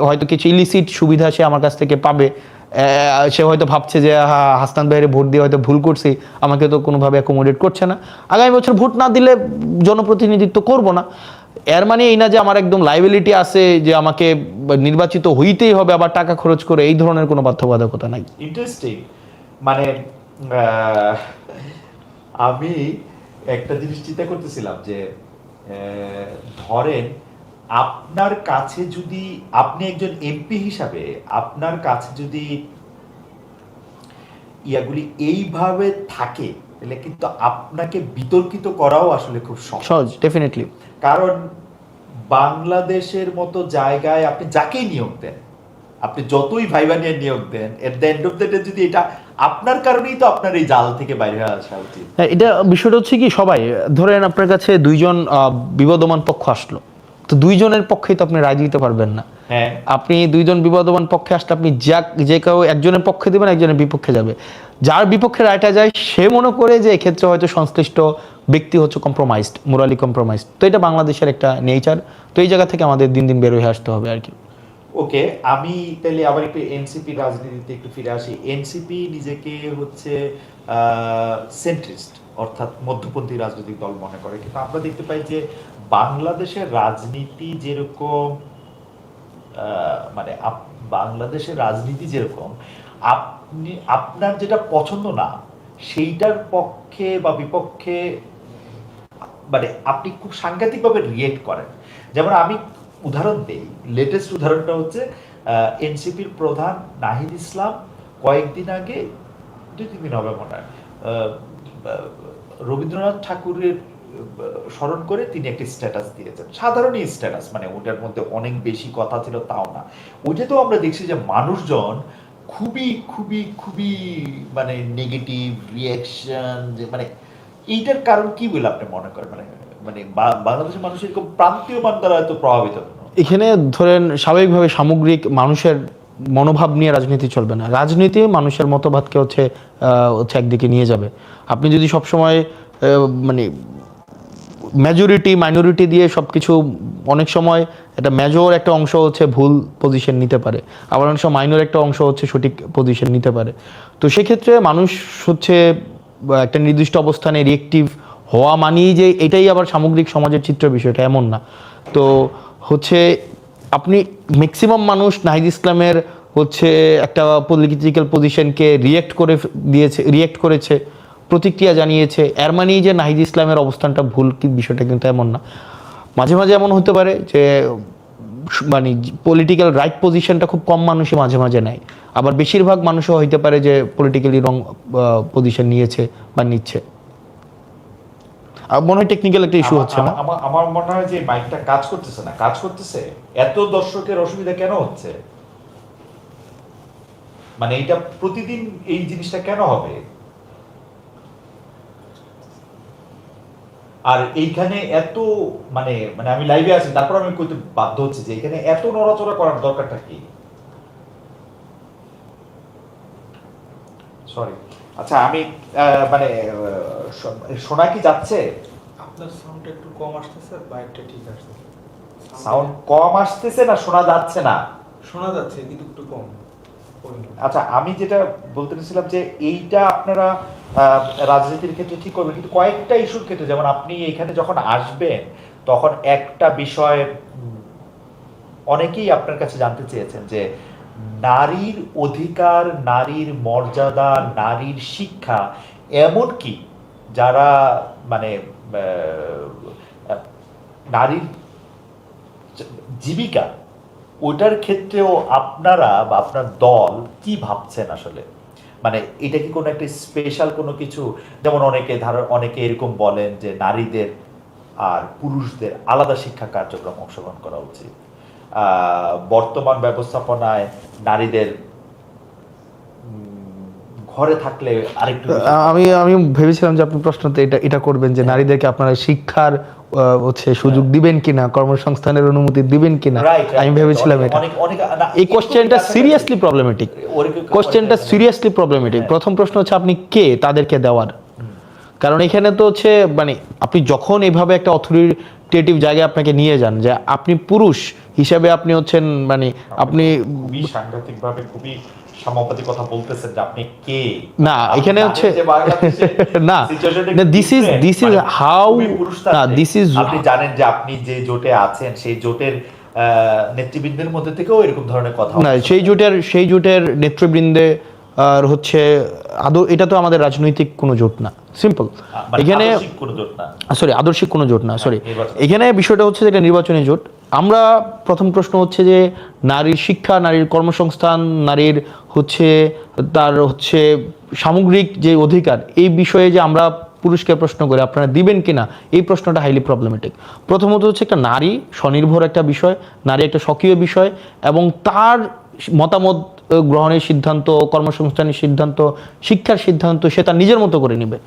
হয়তো কিছু ইলিসিট সুবিধা সে আমার কাছ থেকে পাবে, সে হয়তো ভাবছে যে হাসনাত ভাইয়ের ভোট দিয়ে হয়তো ভুল করছি, আমাকে তো কোনোভাবে অ্যাকোমোডেট করছে না, আগামী বছর ভোট না দিলে জনপ্রতিনিধিত্ব করব না। এর মানে এই না যে আমার একদম লাইবিলিটি আছে যে আমাকে নির্বাচিত হইতেই হবে, আবার টাকা খরচ করে, এই ধরনের কোনো বাধ্যবাধকতা নাই। ইন্টারেস্টিং। মানে আমি একটা জিনিস চিন্তা করতেছিলাম যে ধরেন আপনার কাছে যদি, আপনি একজন এমপি হিসাবে আপনার কাছে যদি ইয়াগুলি এইভাবে থাকে, তাহলে কিন্তু আপনাকে বিতর্কিত করাও আসলে খুব সহজ, ডেফিনেটলি। কারণ বাংলাদেশের মতো জায়গায় আপনি যাকেই নিয়োগ দেন, আপনি যতই ভাইবা নিয়ে নিয়োগ দেন, at the end of the day যদি এটা আপনার কারণেই তো আপনার এই জাল থেকে বাইরে হয়ে আসা উচিত। হ্যাঁ, এটা বিষয়টা হচ্ছে কি, সবাই ধরেন আপনার কাছে দুইজন বিবাদমান পক্ষ আসলো, তো দুইজনের পক্ষেই তো আপনি রায় দিতে পারবেন না। হ্যাঁ, আপনি দুইজন বিবাদমান পক্ষে আসলে আপনি যে কেউ একজনের পক্ষে দেবেন, একজনের বিপক্ষে যাবে। যার বিপক্ষে রায়টা যায় সে মনে করে যে এক্ষেত্রে হয়তো সংশ্লিষ্ট ব্যক্তি হচ্ছে কম্প্রোমাইজড, মোরালি কম্প্রোমাইজড। তো এটা বাংলাদেশের একটা নেচার। তো এই জায়গা থেকে আমাদের দিন দিন বের হয়ে আসতে হবে আর কি। ওকে, আমি তাহলে আবার একটু এনসিপি রাজনীতিতে একটু ফিরে আসি। এনসিপি নিজেকে হচ্ছে সেন্ট্রিস্ট, অর্থাৎ মধ্যপন্থী রাজনৈতিক দল মনে করে, কিন্তু আমরা দেখতে পাই যে বাংলাদেশের রাজনীতি যেরকম মানে বাংলাদেশের রাজনীতি যেরকম, আপনি আপনার যেটা পছন্দ না সেইটার পক্ষে বা বিপক্ষে মানে আপনি খুব সাংঘাতিকভাবে রিয়েক্ট করেন। যেমন আমি উদাহরণ দেই, লেটেস্ট উদাহরণটা হচ্ছে এনসিপির প্রধান নাহিদ ইসলাম কয়েকদিন আগে, 2-3 দিন হবে মনে হয়, রবীন্দ্রনাথ ঠাকুরের স্মরণ করে তিনি একটি স্ট্যাটাস দিয়েছেন। সাধারণই স্ট্যাটাস, মানে ওটার মধ্যে অনেক বেশি কথা ছিল তাও না। ওইটাতেও আমরা দেখছি যে মানুষজন খুবই খুবই খুবই মানে নেগেটিভ রিয়াকশন, যে মানে এইটার কারণ কি বলে আপনি মনে করেন? মানে মানে বাংলাদেশের মানুষ এরকম প্রান্তীয় মান দ্বারা এত প্রভাবিত কেন? এখানে ধরেন স্বাভাবিকভাবে সামগ্রিক মানুষের মনোভাব নিয়ে রাজনীতি চলবে না। রাজনীতি মানুষের মতবাদকে হচ্ছে একদিকে নিয়ে যাবে। আপনি যদি সবসময় মানে মেজরিটি মাইনরিটি দিয়ে সব কিছু, অনেক সময় একটা মেজর একটা অংশ হচ্ছে ভুল পজিশন নিতে পারে, আবার অনেক সময় মাইনর একটা অংশ হচ্ছে সঠিক পজিশন নিতে পারে। তো সেক্ষেত্রে মানুষ হচ্ছে একটা নির্দিষ্ট অবস্থানে রিয়েক্টিভ হওয়া মানেই যে এটাই আবার সামগ্রিক সমাজের চিত্র, বিষয়টা এমন না। তো হচ্ছে আপনি ম্যাক্সিমাম মানুষ নাহিদ ইসলামের হচ্ছে একটা পলিটিক্যাল পজিশনকে রিয়েক্ট করেছে, প্রতিক্রিয়া জানিয়েছে, এর মানেই যে নাহিদ ইসলামের অবস্থানটা ভুল, কি বিষয়টা কিন্তু এমন না। মাঝে মাঝে এমন হতে পারে যে মানে পলিটিক্যাল রাইট পজিশনটা খুব কম মানুষই মাঝে মাঝে নেয়, আবার বেশিরভাগ মানুষও হইতে পারে যে পলিটিক্যালি রং পজিশন নিয়েছে বা নিচ্ছে। মনে হয় টেকনিক্যাল একটা ইস্যু হচ্ছে না? আমার মনে হয় যে মাইকটা কাজ করতেছে না। কাজ করতেছে, এত দর্শকের অসুবিধা কেন হচ্ছে? মানে এটা প্রতিদিন এই জিনিসটা কেন হবে? আর এইখানে এত মানে মানে আমি লাইভে আছি, তারপর আমি কইতে বাধ্য হচ্ছি যে এখানে এত নড়াচড়া করার দরকারটা কি? সরি। আচ্ছা, আমি মানে শোনা কি যাচ্ছে? আপনার সাউন্ডটা একটু কম আসতেছে, বাইকটা ঠিক আসছে। সাউন্ড কম আসতেছে না শোনা যাচ্ছে না? শোনা যাচ্ছে কিন্তু একটু কম। আচ্ছা, আমি যেটা বলতে চাইছিলাম যে এইটা আপনারা রাজনীতির ক্ষেত্রে ঠিক করবেন, কিন্তু কয়েকটা ইস্যুর ক্ষেত্রে, যেমন আপনি এখানে যখন আসবেন তখন একটা বিষয় অনেকেই আপনার কাছে জানতে চেয়েছেন যে নারীর অধিকার, নারীর মর্যাদা, নারীর শিক্ষা, এমনকি যারা মানে নারীর জীবিকা, ওটার ক্ষেত্রেও আপনারা বা আপনার দল কি ভাবছেন আসলে? মানে এটা কি কোনো একটা স্পেশাল কোনো কিছু? যেমন অনেকে এরকম বলেন যে নারীদের আর পুরুষদের আলাদা শিক্ষা কার্যক্রম অংশগ্রহণ করা উচিত। বর্তমান ব্যবস্থাপনায় নারীদের ঘরে থাকলে আরেকটু আমি ভেবেছিলাম যে আপনি প্রশ্নতে এটা করবেন যে নারীদেরকে আপনারা শিক্ষার হচ্ছে সুযোগ দিবেন কিনা, কর্মসংস্থানের অনুমতি দিবেন কিনা। আমি ভেবেছিলাম এটা। এই কোশ্চেনটা সিরিয়াসলি প্রবলেমেটিক। প্রথম প্রশ্ন হচ্ছে আপনি কে তাদেরকে দেওয়ার? কারণ এখানে তো হচ্ছে মানে আপনি যখন এইভাবে একটা অথরিটেটিভ জায়গায় আপনাকে নিয়ে যান, যে আপনি পুরুষ হিসেবে আপনি হচ্ছেন মানে আপনি খুবই সাংঘাতিকভাবে খুবই সমাপতি কথা বলতেছেন যে আপনি কে। না, এখানে হচ্ছে না, দিস ইজ হাউ, না দিস ইজ, আপনি জানেন যে আপনি যে জোটে আছেন সেই জোটের নেতৃবৃন্দের মধ্যে থেকেও এরকম ধরনের কথা না, সেই জোটের নেতৃবৃন্দে আর হচ্ছে আদৌ এটা তো আমাদের রাজনৈতিক কোনো জোট না, সিম্পল। এখানে আদর্শিক কোনো জোট না, সরি। এখানে বিষয়টা হচ্ছে যে একটা নির্বাচনী জোট। আমরা প্রথম প্রশ্ন হচ্ছে যে নারীর শিক্ষা, নারীর কর্মসংস্থান, নারীর হচ্ছে তার হচ্ছে সামগ্রিক যে অধিকার, এই বিষয়ে যে আমরা পুরুষকে প্রশ্ন করে আপনারা দিবেন কিনা, এই প্রশ্নটা হাইলি প্রবলেমেটিক। প্রথমত হচ্ছে একটা নারী স্বনির্ভর একটা বিষয়, নারী একটা স্বকীয় বিষয়, এবং তার মতামত গ্রহণের সিদ্ধান্ত, কর্মসংস্থানের সিদ্ধান্ত, শিক্ষার সিদ্ধান্ত সে তার নিজের মতো করে নেবে।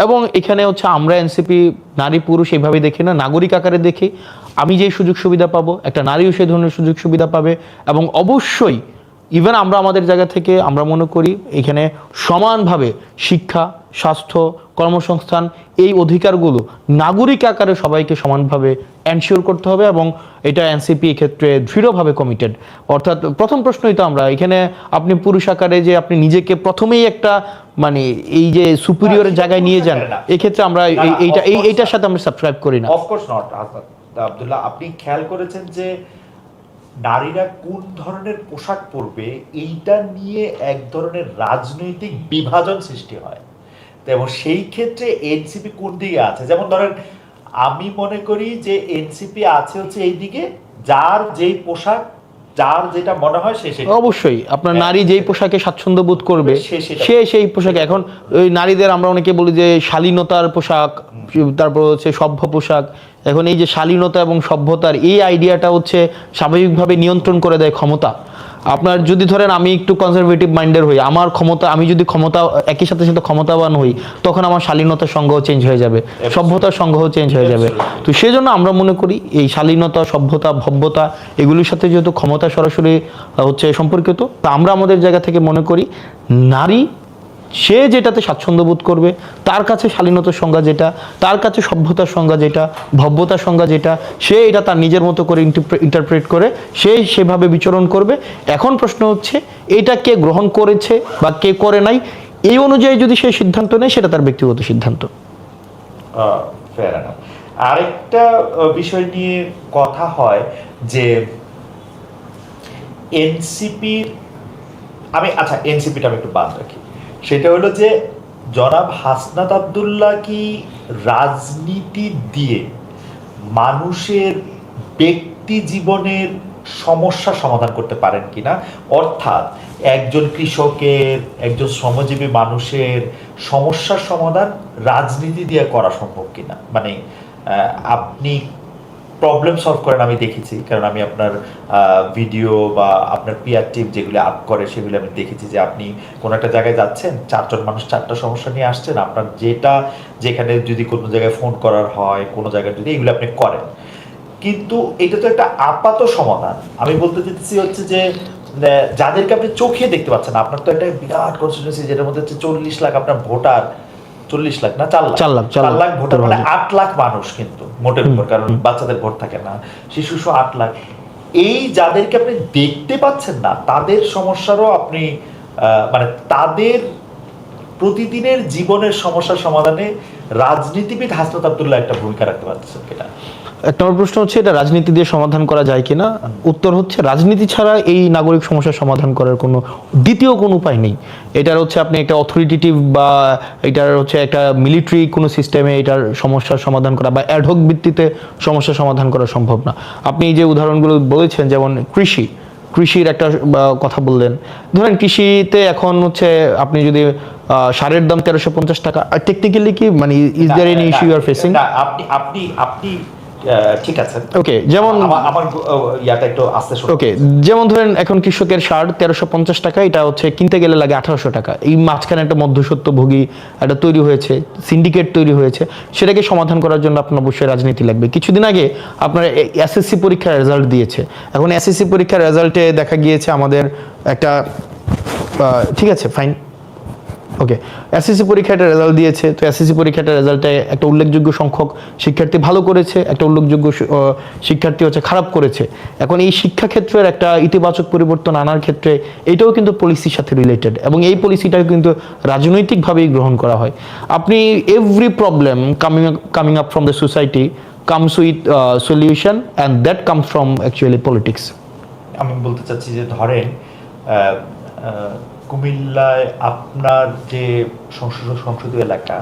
এবং এখানে হচ্ছে আমরা এনসিপি নারী পুরুষ এইভাবে দেখি না, নাগরিক আকারে দেখি। আমি যেই সুযোগ সুবিধা পাবো, একটা নারীও সেই ধরনের সুযোগ সুবিধা পাবে। এবং অবশ্যই ইভেন আমরা আমাদের জায়গা থেকে আমরা মনে করি এখানে সমানভাবে শিক্ষা, স্বাস্থ্য, কর্মসংস্থান এই অধিকারগুলো নাগরিক আকারে সবাইকে সমানভাবে এনশিওর করতে হবে। এবং এটা এনসিপি ক্ষেত্রে দৃঢ়ভাবে কমিটেড। অর্থাৎ প্রথম প্রশ্নই তো আমরা এখানে, আপনি পুরুষ আকারে যে আপনি নিজেকে প্রথমেই একটা মানে এই যে সুপিরিয়রের জায়গায় নিয়ে যান, এক্ষেত্রে আমরা এইটার সাথে আমরা সাবস্ক্রাইব করি না। অফকোর্স নট আব্দুল্লাহ, আপনি খেয়াল করেছেন যে নারীরা কোন ধরনের পোশাক পরবে এইটা নিয়ে এক ধরনের রাজনৈতিক বিভাজন সৃষ্টি হয়। তো এবং সেই ক্ষেত্রে এনসিপি কোন দিকে আছে, যেমন ধরেন আমি মনে করি যে এনসিপি আছে হচ্ছে এই দিকে, যার যেই পোশাক যার যেটা মনে হয় সে সেটা। অবশ্যই আপনার নারী যেই পোশাকে স্বাচ্ছন্দ্য বোধ করবে সেটা। সে সেই পোশাকে। এখন ওই নারীদের আমরা অনেকে বলি যে শালীনতার পোশাক, তারপর হচ্ছে সভ্য পোশাক। এখন এই যে শালীনতা এবং সভ্যতার এই আইডিয়াটা হচ্ছে স্বাভাবিকভাবে নিয়ন্ত্রণ করে দেয় ক্ষমতা। আপনার যদি ধরেন আমি একটু কনজারভেটিভ মাইন্ডের হই, আমার ক্ষমতা, আমি যদি ক্ষমতা একই সাথে সাথে ক্ষমতাবান হই, তখন আমার শালীনতার সংজ্ঞাও চেঞ্জ হয়ে যাবে, সভ্যতার সংজ্ঞাও চেঞ্জ হয়ে যাবে। তো সেই জন্য আমরা মনে করি এই শালীনতা, সভ্যতা, ভব্যতা এগুলির সাথে যেহেতু ক্ষমতা সরাসরি হচ্ছে সম্পর্কিত, তা আমরা আমাদের জায়গা থেকে মনে করি নারী সে যেটাতে স্বাচ্ছন্দ্য বোধ করবে, তার কাছে শালীনতার সংজ্ঞা যেটা, তার কাছে সভ্যতার সংজ্ঞা যেটা, ভব্যতার সংজ্ঞা যেটা, সে এটা তার নিজের মতো করে ইন্টারপ্রেট করে সে সেভাবে বিচরণ করবে। এখন প্রশ্ন হচ্ছে এটা কে গ্রহণ করেছে বা কে করে নাই, এই অনুযায়ী যদি সে সিদ্ধান্ত নেয় সেটা তার ব্যক্তিগত সিদ্ধান্ত। Fair enough. আরেকটা বিষয় নিয়ে কথা হয় যে এনসিপির, এনসিপিটা আমি একটু বাদ রাখি, সেটা হলো যে জনাব হাসনাত আব্দুল্লাহ কি রাজনীতি দিয়ে মানুষের ব্যক্তি জীবনের সমস্যা সমাধান করতে পারেন কিনা, অর্থাৎ একজন কৃষকের, একজন শ্রমজীবী মানুষের সমস্যার সমাধান রাজনীতি দিয়ে করা সম্ভব কিনা। মানে আপনি প্রবলেম সলভ করেন, আমি দেখেছি, কারণ আমি আপনার ভিডিও বা আপনার পিআর টিম যেগুলো আপ করে সেগুলো আমি দেখেছি যে আপনি কোনো একটা জায়গায় যাচ্ছেন, চারজন মানুষ চারটা সমস্যা নিয়ে আসছেন, আপনার যেটা যেখানে যদি কোনো জায়গায় ফোন করার হয়, কোনো জায়গায় যদি, এগুলো আপনি করেন। কিন্তু এটা তো একটা আপাত সমাধান। আমি বলতে চাইছি হচ্ছে যে যাদেরকে আপনি চোখে দেখতে পাচ্ছেন, আপনার তো একটা বিরাট কনস্টিটিউয়েন্সি যেটার মধ্যে হচ্ছে 40 লাখ আপনার ভোটার, 40 লাখ না 4 লাখ ভোটার, মানে 8 লাখ মানুষ কিন্তু মোটের উপর, কারণ বাচ্চাদের ভোট থাকে না, শিশু 8 লাখ। এই যাদেরকে আপনি দেখতে পাচ্ছেন না তাদের সমস্যারও আপনি মানে তাদের প্রতিদিনের জীবনের সমস্যার সমাধানে রাজনীতিবিদ হাসনাত আব্দুল্লাহ একটা ভূমিকা রাখতে পারতেছেন কিনা। একটা প্রশ্ন হচ্ছে এটা রাজনীতি দিয়ে সমাধান করা যায় কিনা, উত্তর হচ্ছে রাজনীতি ছাড়া এই নাগরিক সমস্যার সমাধান করার কোনো দ্বিতীয় কোনো উপায় নেই। এটার হচ্ছে আপনি একটা অথরিটেটিভ বা এটার হচ্ছে একটা মিলিটারি কোনো সিস্টেমে এটার সমস্যার সমাধান করা বা অ্যাডহক ভিত্তিতে সমস্যার সমাধান করা সম্ভব না। আপনি যে উদাহরণগুলো বলেছেন, যেমন কৃষির একটা কথা বললেন, ধরেন কৃষিতে এখন হচ্ছে আপনি যদি সারের দাম 1350 টাকা, টেকনিক্যালি কি মানে is there any issue you are facing? আপনি ঠিক আছে, ওকে, যেমন আমার ইয়াটা একটু আস্তে শুনুন। ওকে, যেমন ধরেন এখন কৃষকের সার 1350 টাকা, এটা হচ্ছে কিনতে গেলে লাগে 1800 টাকা। এই মাঝখানে একটা মধ্যস্বত্বভোগী একটা তৈরি হয়েছে, সিন্ডিকেট তৈরি হয়েছে। সেটাকে সমাধান করার জন্য আপনার অবশ্যই রাজনীতি লাগবে। কিছুদিন আগে আপনার এসএসসি পরীক্ষার রেজাল্ট দিয়েছে। এখন এসএসসি পরীক্ষার রেজাল্টে দেখা গিয়েছে আমাদের একটা ঠিক আছে ফাইন, ওকে, এসএসসি পরীক্ষাটা রেজাল্ট দিয়েছে। তো এসএসসি পরীক্ষাটার রেজাল্টে একটা উল্লেখযোগ্য সংখ্যক শিক্ষার্থী ভালো করেছে, একটা উল্লেখযোগ্য শিক্ষার্থী হচ্ছে খারাপ করেছে। এখন এই শিক্ষাক্ষেত্রের একটা ইতিবাচক পরিবর্তন আনার ক্ষেত্রে এটাও কিন্তু পলিসির সাথে রিলেটেড, এবং এই পলিসিটাও কিন্তু রাজনৈতিকভাবেই গ্রহণ করা হয়। আপনি every problem coming up from the society comes with solution, and that comes from actually politics. আমি বলতে চাচ্ছি যে ধরেন কুমিল্লায় আপনার যে সংসদীয় এলাকা,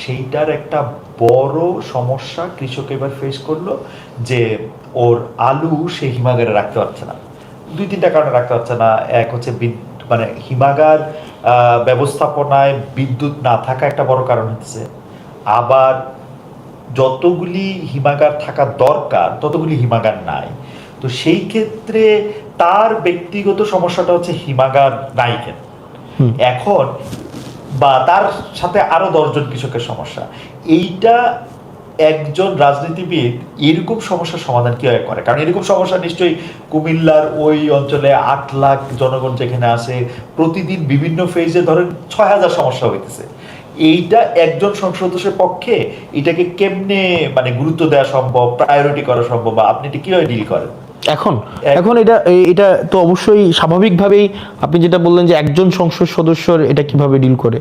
সেইটার একটা বড় সমস্যা কৃষক এবার ফেস করলো যে ওর আলু সে হিমাগারে রাখতে পারছে না। 2-3টা কারণে রাখতে পারছে না। এক হচ্ছে মানে হিমাগার ব্যবস্থাপনায় বিদ্যুৎ না থাকা একটা বড় কারণ হচ্ছে, আবার যতগুলি হিমাগার থাকা দরকার ততগুলি হিমাগার নাই। তো সেই ক্ষেত্রে তার ব্যক্তিগত সমস্যাটা হচ্ছে হিমাগার নাই কেন এখন, বা তার সাথে আরো 10 জন কৃষকের সমস্যা। এইটা একজন রাজনীতিবিদ এরকম সমস্যার সমাধান কিভাবে করে? কারণ এরকম সমস্যা নিশ্চয়ই কুমিল্লার ওই অঞ্চলে 8 লাখ জনগণ যেখানে আছে, প্রতিদিন বিভিন্ন ফেজে ধরেন 6000 সমস্যা হইতেছে। এইটা একজন সংসদ সদস্যের পক্ষে এটাকে কেমনে মানে গুরুত্ব দেওয়া সম্ভব, প্রায়োরিটি করা সম্ভব, বা আপনি এটা কিভাবে ডিল করেন? এখন এটা তো অবশ্যই স্বাভাবিকভাবেই আপনি যেটা বললেন যে একজন সংসদ সদস্যর এটা কিভাবে ডিল করে।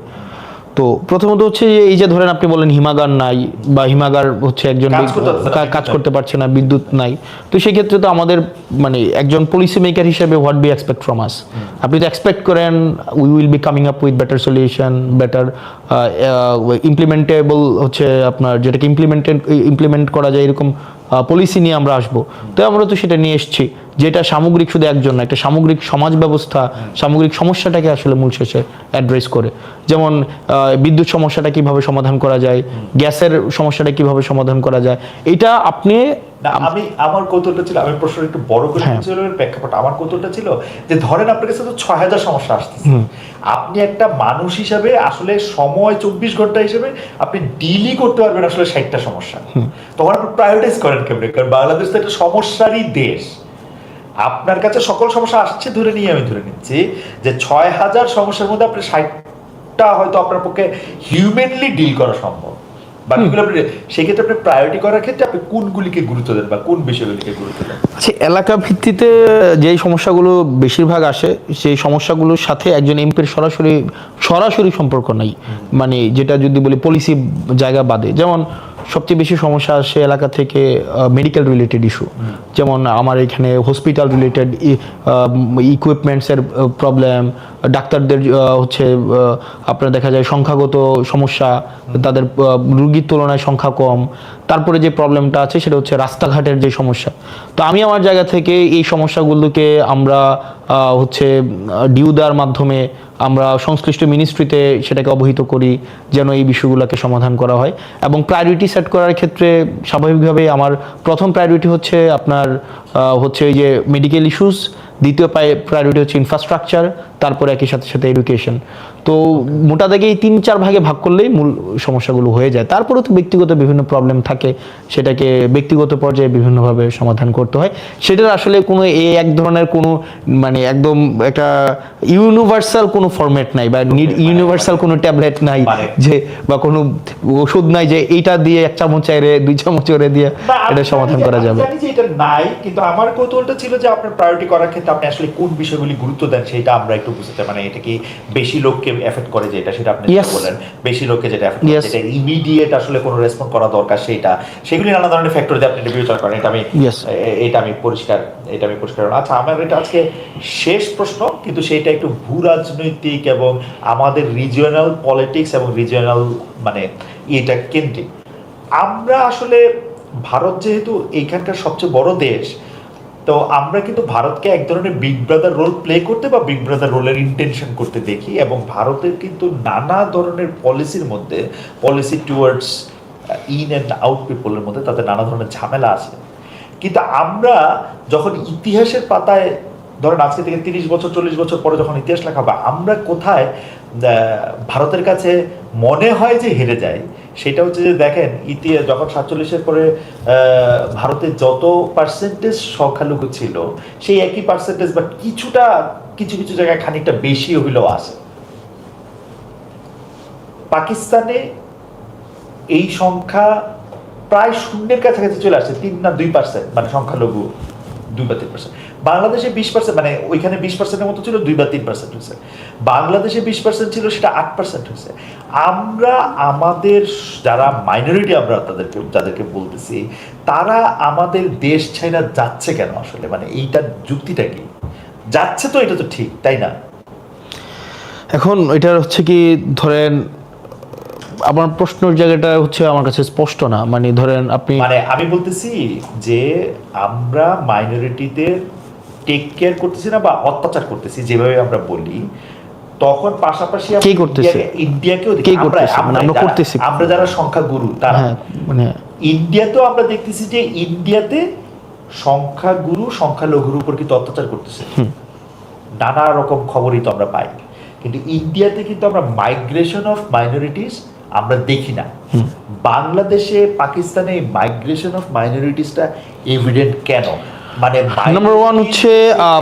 তো প্রথমত হচ্ছে যে এই যে ধরেন আপনি বলেন হিমাগার নাই, বা হিমাগার হচ্ছে একজন কাজ করতে পারছে না, বিদ্যুৎ নাই। তো সেই ক্ষেত্রে তো আমাদের মানে একজন পলিসি মেকার হিসেবে what be expect from us, আপনি তো এক্সপেক্ট করেন we will be coming up with better solution, better implementable হচ্ছে আপনার যেটাকে ইমপ্লিমেন্ট করা যায় এরকম পলিসি নিয়ে আমরা আসবো। তো আমরা তো সেটা নিয়ে এসেছি, যেটা সামগ্রিক শুধু একজন না, একটা সামগ্রিক সমাজ ব্যবস্থা সামগ্রিক সমস্যাটাকে আসলে মূল শেষে অ্যাড্রেস করে। যেমন বিদ্যুৎ সমস্যাটা কিভাবে সমাধান করা যায়, গ্যাসের সমস্যাটা কিভাবে সমাধান করা যায়, এটা আপনি আমার কৌতূহলটা ছিল, আমি প্রশ্ন একটু বড় করে প্রেক্ষাপট, আমার কৌতূহলটা ছিল যে ধরেন আপনার কাছে তো 6000 সমস্যা আসতেছে, আপনি একটা মানুষ হিসাবে আসলে সময় 24 ঘন্টা হিসেবে আপনি ডিলই করতে পারবেন আসলে 60টা সমস্যা, তখন আপনি প্রায়োরিটাইজ করেন কেমনে? কারণ বাংলাদেশ তো একটা সমস্যারই দেশ। আপনার কাছে সকল সমস্যা আসছে ধরে নিয়ে আমি ধরে নিচ্ছি যে 6000 সমস্যার মধ্যে আপনি 60টা হয়তো আপনার পক্ষে হিউম্যানলি ডিল করা সম্ভব, বাকিগুলো আপনি সেক্ষেত্রে আপনি প্রায়োরিটি করার ক্ষেত্রে আপনি কোনগুলিকে গুরুত্ব দেন বা কোন বিষয়গুলিকে গুরুত্ব দেন? আচ্ছা, এলাকা ভিত্তিতে যেই সমস্যাগুলো বেশিরভাগ আসে সেই সমস্যাগুলোর সাথে একজন এমপির সরাসরি সম্পর্ক নাই, মানে যেটা যদি বলি পলিসি জায়গা বাদে। যেমন সবচেয়ে বেশি সমস্যা আসে এলাকা থেকে মেডিকেল রিলেটেড ইস্যু, যেমন আমার এখানে হসপিটাল রিলেটেড ইকুইপমেন্টসের প্রবলেম, ডাক্তারদের হচ্ছে আপনার দেখা যায় সংখ্যাগত সমস্যা, তাদের রুগীর তুলনায় সংখ্যা কম। তারপরে যে প্রবলেমটা আছে সেটা হচ্ছে রাস্তাঘাটের যে সমস্যা। তো আমি আমার জায়গা থেকে এই সমস্যাগুলোকে আমরা হচ্ছে ডিউ দেওয়ার মাধ্যমে আমরা সংশ্লিষ্ট মিনিস্ট্রিতে সেটাকে অবহিত করি যেন এই বিষয়গুলোকে সমাধান করা হয়। এবং প্রায়োরিটি সেট করার ক্ষেত্রে স্বাভাবিকভাবে আমার প্রথম প্রায়োরিটি হচ্ছে আপনার হচ্ছে এই যে মেডিকেল ইস্যুস, দ্বিতীয় প্রায়োরিটি হচ্ছে ইনফ্রাস্ট্রাকচার, তারপরে একই সাথে সাথে এডুকেশন। তো মোটা দাগে এই 3-4 ভাগে ভাগ করলেই মূল সমস্যাগুলো হয়ে যায়। তারপরে তো ব্যক্তিগত বিভিন্ন প্রবলেম থাকে, সেটাকে ব্যক্তিগত পর্যায়ে বিভিন্নভাবে সমাধান করতে হয়। সেটার আসলে কোনো এক ধরনের কোনো মানে একদম একটা ইউনিভার্সাল কোনো ফরম্যাট নাই, বা ইউনিভার্সাল কোনো ট্যাবলেট নাই যে, বা কোনো ওষুধ নাই যে এইটা দিয়ে 1 চামচ চাইরে 2 চামচ করে দিয়ে এটা সমাধান করা যাবে। আমি জানি যে এটা নাই, কিন্তু আমার কৌতূহলটা ছিল যে আপনার প্রায়োরিটি করার ক্ষেত্রে আপনি আসলে কোন বিষয়গুলি গুরুত্ব দেন সেটা আমরা একটু বুঝতে, মানে এটা কি বেশি লোককে এফেক্ট করে যেটা, সেটা আপনি বলেন বেশি লোককে যেটা এফেক্ট করে, যেটা ইমিডিয়েট আসলে কোনো রেসপন্স করা দরকার সেটা, সেগুলি নানা ধরনের ফ্যাক্টর দিয়ে আপনি বিবেচনা করেন। এটা আমি পরিষ্কার। আচ্ছা, আমার এটা আজকে শেষ প্রশ্ন, কিন্তু সেটা একটু ভূ রাজনৈতিক এবং আমাদের রিজিওনাল পলিটিক্স এবং রিজিওনাল মানে এটা কেন্দ্রিক। আমরা আসলে ভারত যেহেতু এইখানকার সবচেয়ে বড় দেশ, তো আমরা কিন্তু ভারতকে এক ধরনের বিগ ব্রাদার রোল প্লে করতে বা বিগ ব্রাদার রোলের ইন্টেনশন করতে দেখি, এবং ভারতের কিন্তু নানা ধরনের পলিসির মধ্যে, policy towards in and out পিপলের মধ্যে তাদের নানা ধরনের ঝামেলা আছে। কিন্তু আমরা যখন ইতিহাসের পাতায় ধরেন আজকে থেকে 30 বছর 40 বছর পরে যখন ইতিহাস লেখা হবে, আমরা কোথায় ভারতের কাছে মনে হয় যে হেরে যায়, সেটা হচ্ছে যে দেখেন ইতিহাস যখন 47-এর পরে ভারতের যত পার্সেন্টেজ সংখ্যালঘু ছিল সেই একই পার্সেন্টেজ বা কিছুটা কিছু কিছু জায়গায় খানিকটা বেশি হইলেও আছে। পাকিস্তানে এই সংখ্যা প্রায় শূন্যের কাছাকাছি চলে আসছে, 3 না 2%, মানে সংখ্যালঘু 2 বা 3%। বাংলাদেশে 20%, মানে ওইখানে 20%-এর মতো ছিল, 2 বা 3% হয়েছে। বাংলাদেশে 20% ছিল, সেটা 8% হয়েছে। আমরা আমাদের যারা মাইনরিটি, আমরা যাদেরকে বলতেছি, তারা আমাদের দেশ ছাইরা যাচ্ছে কেন আসলে, মানে এইটার যুক্তিটা কি? যাচ্ছে তো, এটা তো ঠিক, তাই না? এখন এটা হচ্ছে কি, ধরেন আমার প্রশ্নের জায়গাটা হচ্ছে আমার কাছে স্পষ্ট না, মানে ধরেন আপনি, মানে আমি বলতেছি যে আমরা মাইনরিটিদের টেক কেয়ার করতেছি না বা অত্যাচার করতেছি যেভাবে আমরা বলি, তখন পাশাপাশি কে করতেছে? ইন্ডিয়াকেও আমরা করতেছি, আমরা যারা সংখ্যাগুরু তারা, মানে ইন্ডিয়াতেও আমরা দেখতেছি যে ইন্ডিয়াতে সংখ্যাগুরু সংখ্যালঘুর উপর কিন্তু অত্যাচার করতেছে, নানা রকম খবরই তো আমরা পাই। কিন্তু ইন্ডিয়াতে কিন্তু আমরা মাইগ্রেশন অফ মাইনরিটিস আমরা দেখি না। বাংলাদেশে পাকিস্তানে মাইগ্রেশন অফ মাইনরিটিসটা এভিডেন্ট কেন? মানে নাম্বার ওয়ান হচ্ছে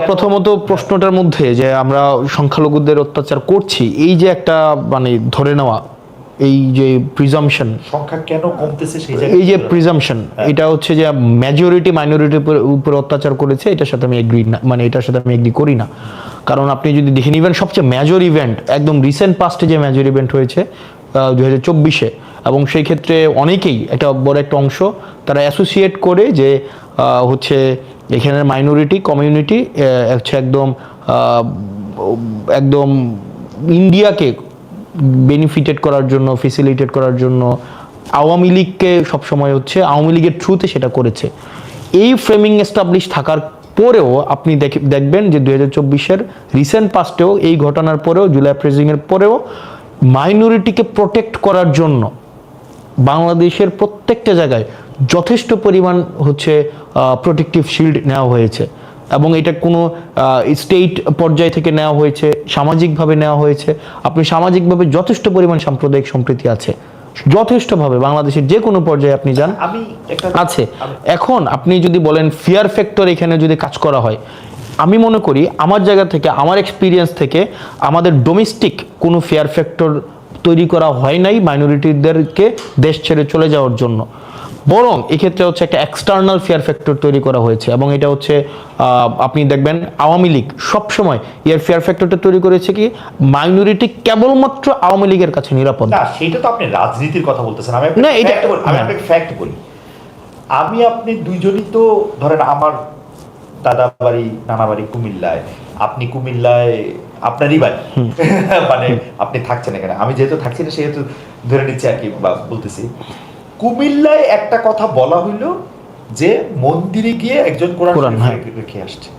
প্রথমত প্রশ্নটার মধ্যে যে আমরা সংখ্যালঘুদের অত্যাচার করছি, এই যে একটা মানে ধরে নেওয়া, এই যে প্রিজাম্পশন, সংখ্যা কেন কমতেছে সেই এই যে প্রিজাম্পশন, এটা হচ্ছে যে মেজরিটি মাইনরিটির উপর অত্যাচার করেছে, এটার সাথে আমি এগ্রি না, মানে এটার সাথে আমি এগ্রি করি না। কারণ আপনি যদি দেখেন ইভেন সবচেয়ে মেজর ইভেন্ট একদম রিসেন্ট পাস্টে যে মেজর ইভেন্ট হয়েছে 2024-এ, এবং সেই ক্ষেত্রে অনেকেই একটা বড় একটা অংশ তারা অ্যাসোসিয়েট করে যে হচ্ছে এখানের মাইনরিটি কমিউনিটি হচ্ছে একদম ইন্ডিয়াকে বেনিফিটেড করার জন্য, ফেসিলিটেট করার জন্য আওয়ামী লীগকে সবসময় হচ্ছে আওয়ামী লীগের থ্রুতে সেটা করেছে। এই ফ্রেমিং এস্টাবলিশ থাকার পরেও আপনি দেখবেন যে 2024-এর রিসেন্ট পাস্টেও এই ঘটনার পরেও, জুলাই আপরাইজিংয়ের পরেও মাইনরিটিকে প্রোটেক্ট করার জন্য বাংলাদেশের প্রত্যেকটা জায়গায় যথেষ্ট পরিমাণ হচ্ছে প্রোটেক্টিভ শিল্ড নেওয়া হয়েছে, এবং এটা কোনো স্টেট পর্যায় থেকে নেওয়া হয়েছে, সামাজিকভাবে নেওয়া হয়েছে। আপনি সামাজিকভাবে যথেষ্ট পরিমাণ সাম্প্রদায়িক সম্প্রীতি আছে যথেষ্টভাবে, বাংলাদেশের যে কোনো পর্যায়ে আপনি যান আছে। এখন আপনি যদি বলেন ফিয়ার ফ্যাক্টর এখানে যদি কাজ করা হয়, আমি মনে করি আমার জায়গা থেকে, আমার এক্সপিরিয়েন্স থেকে, আমাদের ডোমেস্টিক কোনো ফিয়ার ফ্যাক্টর তৈরি করা হয় নাই মাইনরিটিদেরকে দেশ ছেড়ে চলে যাওয়ার জন্য, বরং এক্ষেত্রে হচ্ছে একটা এক্সটার্নাল ফিয়ার ফ্যাক্টর তৈরি করা হয়েছে। এবং এটা হচ্ছে আপনি দেখবেন আওয়ামী লীগ সবসময় এর ফিয়ার ফ্যাক্টরটা তৈরি করেছে কি আপনার কেবলমাত্র আওয়ামী লীগের কাছে নিরাপদ না। সেটা তো আপনি রাজনীতির কথা বলতেছেন, আমি না, এটা আপনাকে ফ্যাক্ট বলি। আমি আপনি দুইজনই তো ধরেন আমার দাদা বাড়ি নানা বাড়ি কুমিল্লায়, আপনি কুমিল্লায় আপনারই বাড়ি, মানে আপনি থাকছেন এখানে, আমি যেহেতু থাকছি না সেহেতু ধরে নিচ্ছি আর কি, বা বলতেছি কুমিল্লায় একটা কথা বলা হইল যে মন্দিরে গিয়ে একজন কোরআন শরীফ রেখে আসছে,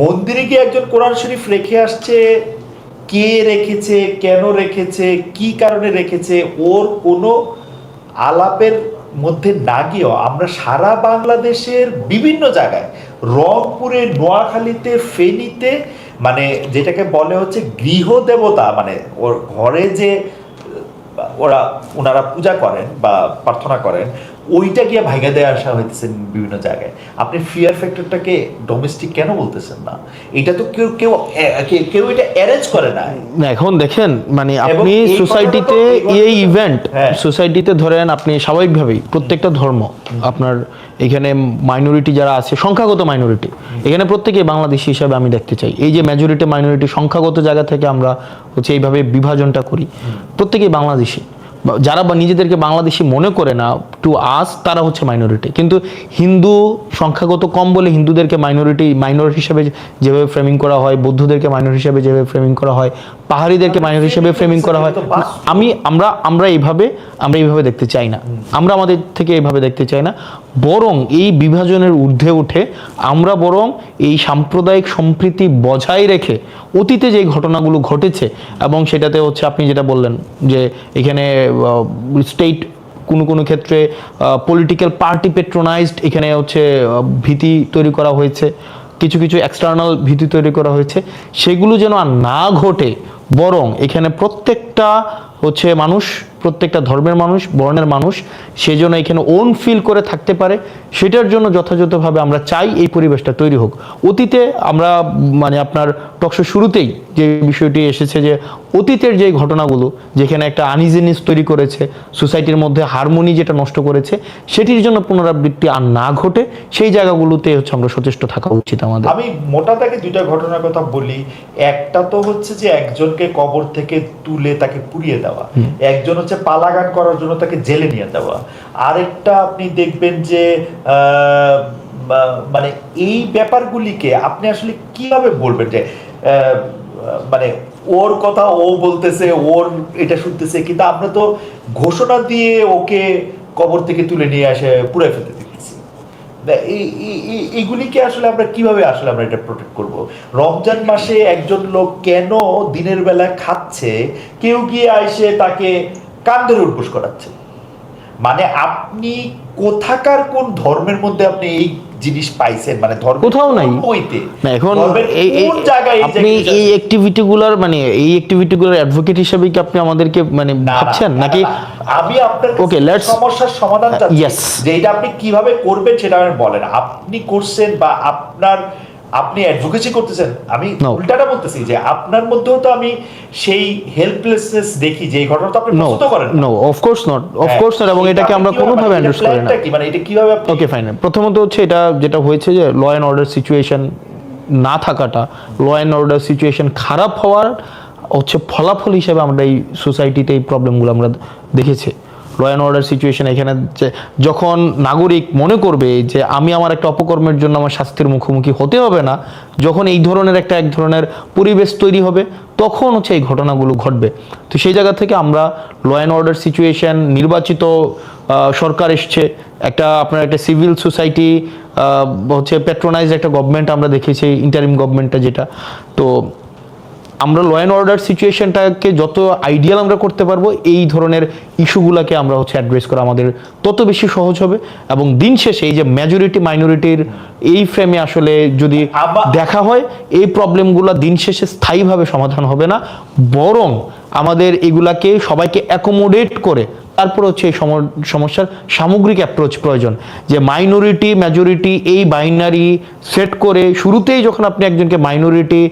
মন্দিরে গিয়ে একজন কোরআন শরীফ রেখে আসছে, কে রেখেছে, কেন রেখেছে, কি কারণে রেখেছে, ওর কোনো আলাপের মধ্যে না গিয়েও আমরা সারা বাংলাদেশের বিভিন্ন জায়গায়, রংপুরে, নোয়াখালীতে, ফেনীতে, মানে যেটাকে বলে হচ্ছে গৃহদেবতা, মানে ওর ঘরে যে ওনারা পূজা করেন বা প্রার্থনা করেন, ওইটা গিয়ে ভাইগা দেয়া আসা হইতেছে বিভিন্ন জায়গায়। আপনি ফিয়ার ফ্যাক্টরটাকে ডোমেস্টিক কেন বলতেছেন না? এটা তো কেউ কেউ কেউ এটা অ্যারেঞ্জ করে না। এখন দেখেন মানে আপনি সোসাইটিতে এই ইভেন্ট, সোসাইটিতে ধরেন আপনি স্বাভাবিকভাবেই প্রত্যেকটা ধর্ম আপনার এখানে মাইনরিটি যারা আছে, সংখ্যাগত মাইনরিটি এখানে প্রত্যেকেই বাংলাদেশি হিসাবে আমি দেখতে চাই। এই যে মেজরিটি মাইনরিটি সংখ্যাগত জায়গা থেকে আমরা হচ্ছে এইভাবে বিভাজনটা করি, প্রত্যেকেই বাংলাদেশি, যারা বা নিজেদেরকে বাংলাদেশি মনে করে না টু আস, তারা হচ্ছে মাইনরিটি। কিন্তু হিন্দু সংখ্যাগত কম বলে হিন্দুদেরকে মাইনরিটি হিসাবে যেভাবে ফ্রেমিং করা হয়, বৌদ্ধদেরকে মাইনরিটি হিসাবে যেভাবে ফ্রেমিং করা হয়, পাহাড়িদেরকে মাইনরিটি হিসাবে ফ্রেমিং করা হয়, আমরা এইভাবে দেখতে চাই না, আমরা আমাদের থেকে এইভাবে দেখতে চাই না। বরং এই বিভাজনের ঊর্ধ্বে উঠে আমরা বরং এই সাম্প্রদায়িক সম্প্রীতি বজায় রেখে অতীতে যে ঘটনাগুলো ঘটেছে, এবং সেটাতে হচ্ছে আপনি যেটা বললেন যে এখানে স্টেট কোনো ক্ষেত্রে পলিটিক্যাল পার্টি পেট্রোনাইজড এখানে হচ্ছে ভীতি তৈরি করা হয়েছে, কিছু এক্সটার্নাল ভীতি তৈরি করা হয়েছে, সেগুলো যেন আর না ঘটে, বরং এখানে প্রত্যেকটা হচ্ছে মানুষ, প্রত্যেকটা ধর্মের মানুষ, বর্ণের মানুষ, সেজন্য এখানে ওন ফিল করে থাকতে পারে, সেটার জন্য যথাযথভাবে আমরা চাই এই পরিবেশটা তৈরি হোক। অতীতে আমরা মানে আপনার টকশো শুরুতেই যে বিষয়টি এসেছে যে অতীতের যে ঘটনাগুলো যেখানে একটা আনইজিনেস তৈরি করেছে, সোসাইটির মধ্যে হারমোনি যেটা নষ্ট করেছে, সেটির জন্য পুনরাবৃত্তি আর না ঘটে, সেই জায়গাগুলোতে হচ্ছে আমরা সচেষ্ট থাকা উচিত আমাদের। আমি মোটা দাগে দুইটা ঘটনার কথা বলি। একটা তো হচ্ছে যে একজনকে কবর থেকে তুলে তাকে পুড়িয়ে দেওয়া, একজন হচ্ছে পালাগান করার জন্য তাকে জেলে নিয়ে দেওয়া, আরেকটা আপনি দেখবেন যে মানে এই ব্যাপারগুলিকে আপনি আসলে কিভাবে বলবেন যে মানে ওর কথা ও বলতেছে, ওর এটা শুনতেছে, কিন্তু আমরা তো ঘোষণা দিয়ে ওকে কবর থেকে তুলে নিয়ে আসে পুড়ে ফেলতে দিতেছি। এইগুলিকে আসলে আমরা কিভাবে আসলে আমরা এটা প্রোটেক্ট করব? রমজান মাসে একজন লোক কেন দিনের বেলা খাচ্ছে, কেউ গিয়ে আইসে তাকে কান ধরে উঠবোস করাচ্ছে। মানে আপনি কোথাকার কোন ধর্মের মধ্যে আপনি এই জিনিস পাইছেন, মানে ধর্ম কোথাও নাই। হইতে না এখন ধর্মের কোন জায়গায় আপনি এই অ্যাক্টিভিটিগুলোর মানে এই অ্যাক্টিভিটিগুলোর অ্যাডভোকেট হিসেবে কি আপনি আমাদেরকে মানে ভাবছেন নাকি? আমি আপনার Okay, let's- সমস্যার সমাধান চাচ্ছি, Yes. যে এটা আপনি কিভাবে করবেন সেটা আমি বলেন। আপনি করছেন বা আপনি অ্যাডভোকেসি করতেছেন, আমি No. উল্টাটা বলতেছি যে আপনার মধ্যেও তো আমি সেই হেল্পলেসনেস দেখি, যে এই ঘটনা তো আপনি নো পছন্দ করেন না। No of course not, of course not, এবং এটাকে আমরা কোনোভাবে অ্যান্ড্রেস করি না। কি মানে এটা কিভাবে আপনি ওকে ফাইন, প্রথমত হচ্ছে এটা যেটা হয়েছে যে ল অ্যান্ড অর্ডার সিচুয়েশন না থাকাটা, ল অ্যান্ড অর্ডার সিচুয়েশন খারাপ হওয়ার হচ্ছে ফলাফল হিসেবে আমরা এই সোসাইটিতে এই প্রবলেমগুলো আমরা দেখেছি। ল অ্যান্ড অর্ডার সিচুয়েশন এখানে যখন নাগরিক মনে করবে যে আমি আমার একটা অপকর্মের জন্য আমার শাস্তির মুখোমুখি হতে হবে না, যখন এই ধরনের এক ধরনের পরিবেশ তৈরি হবে, তখন হচ্ছে এই ঘটনাগুলো ঘটবে। তো সেই জায়গা থেকে আমরা ল অ্যান্ড অর্ডার সিচুয়েশন, নির্বাচিত সরকার এসছে, আপনার একটা সিভিল সোসাইটি হচ্ছে প্যাট্রোনাইজ একটা গভর্নমেন্ট আমরা দেখেছি, ইন্টারিম গভর্নমেন্টটা যেটা। তো আমরা ল অ্যান্ড অর্ডার সিচুয়েশনটাকে যত আইডিয়াল আমরা করতে পারবো, এই ধরনের ইস্যুগুলোকে আমরা হচ্ছে অ্যাড্রেস করা আমাদের তত বেশি সহজ হবে। এবং দিন শেষে এই যে মেজরিটি মাইনরিটির এই ফ্রেমে আসলে যদি দেখা হয়, এই প্রবলেমগুলো দিন শেষে স্থায়ীভাবে সমাধান হবে না, বরং আমাদের এগুলাকে সবাইকে অ্যাকোমোডেট করে তারপর হচ্ছে এই সমস্যার সামগ্রিক অ্যাপ্রোচ প্রয়োজন। যে মাইনরিটি মেজরিটি এই বাইনারি সেট করে শুরুতেই যখন আপনি একজনকে মাইনরিটি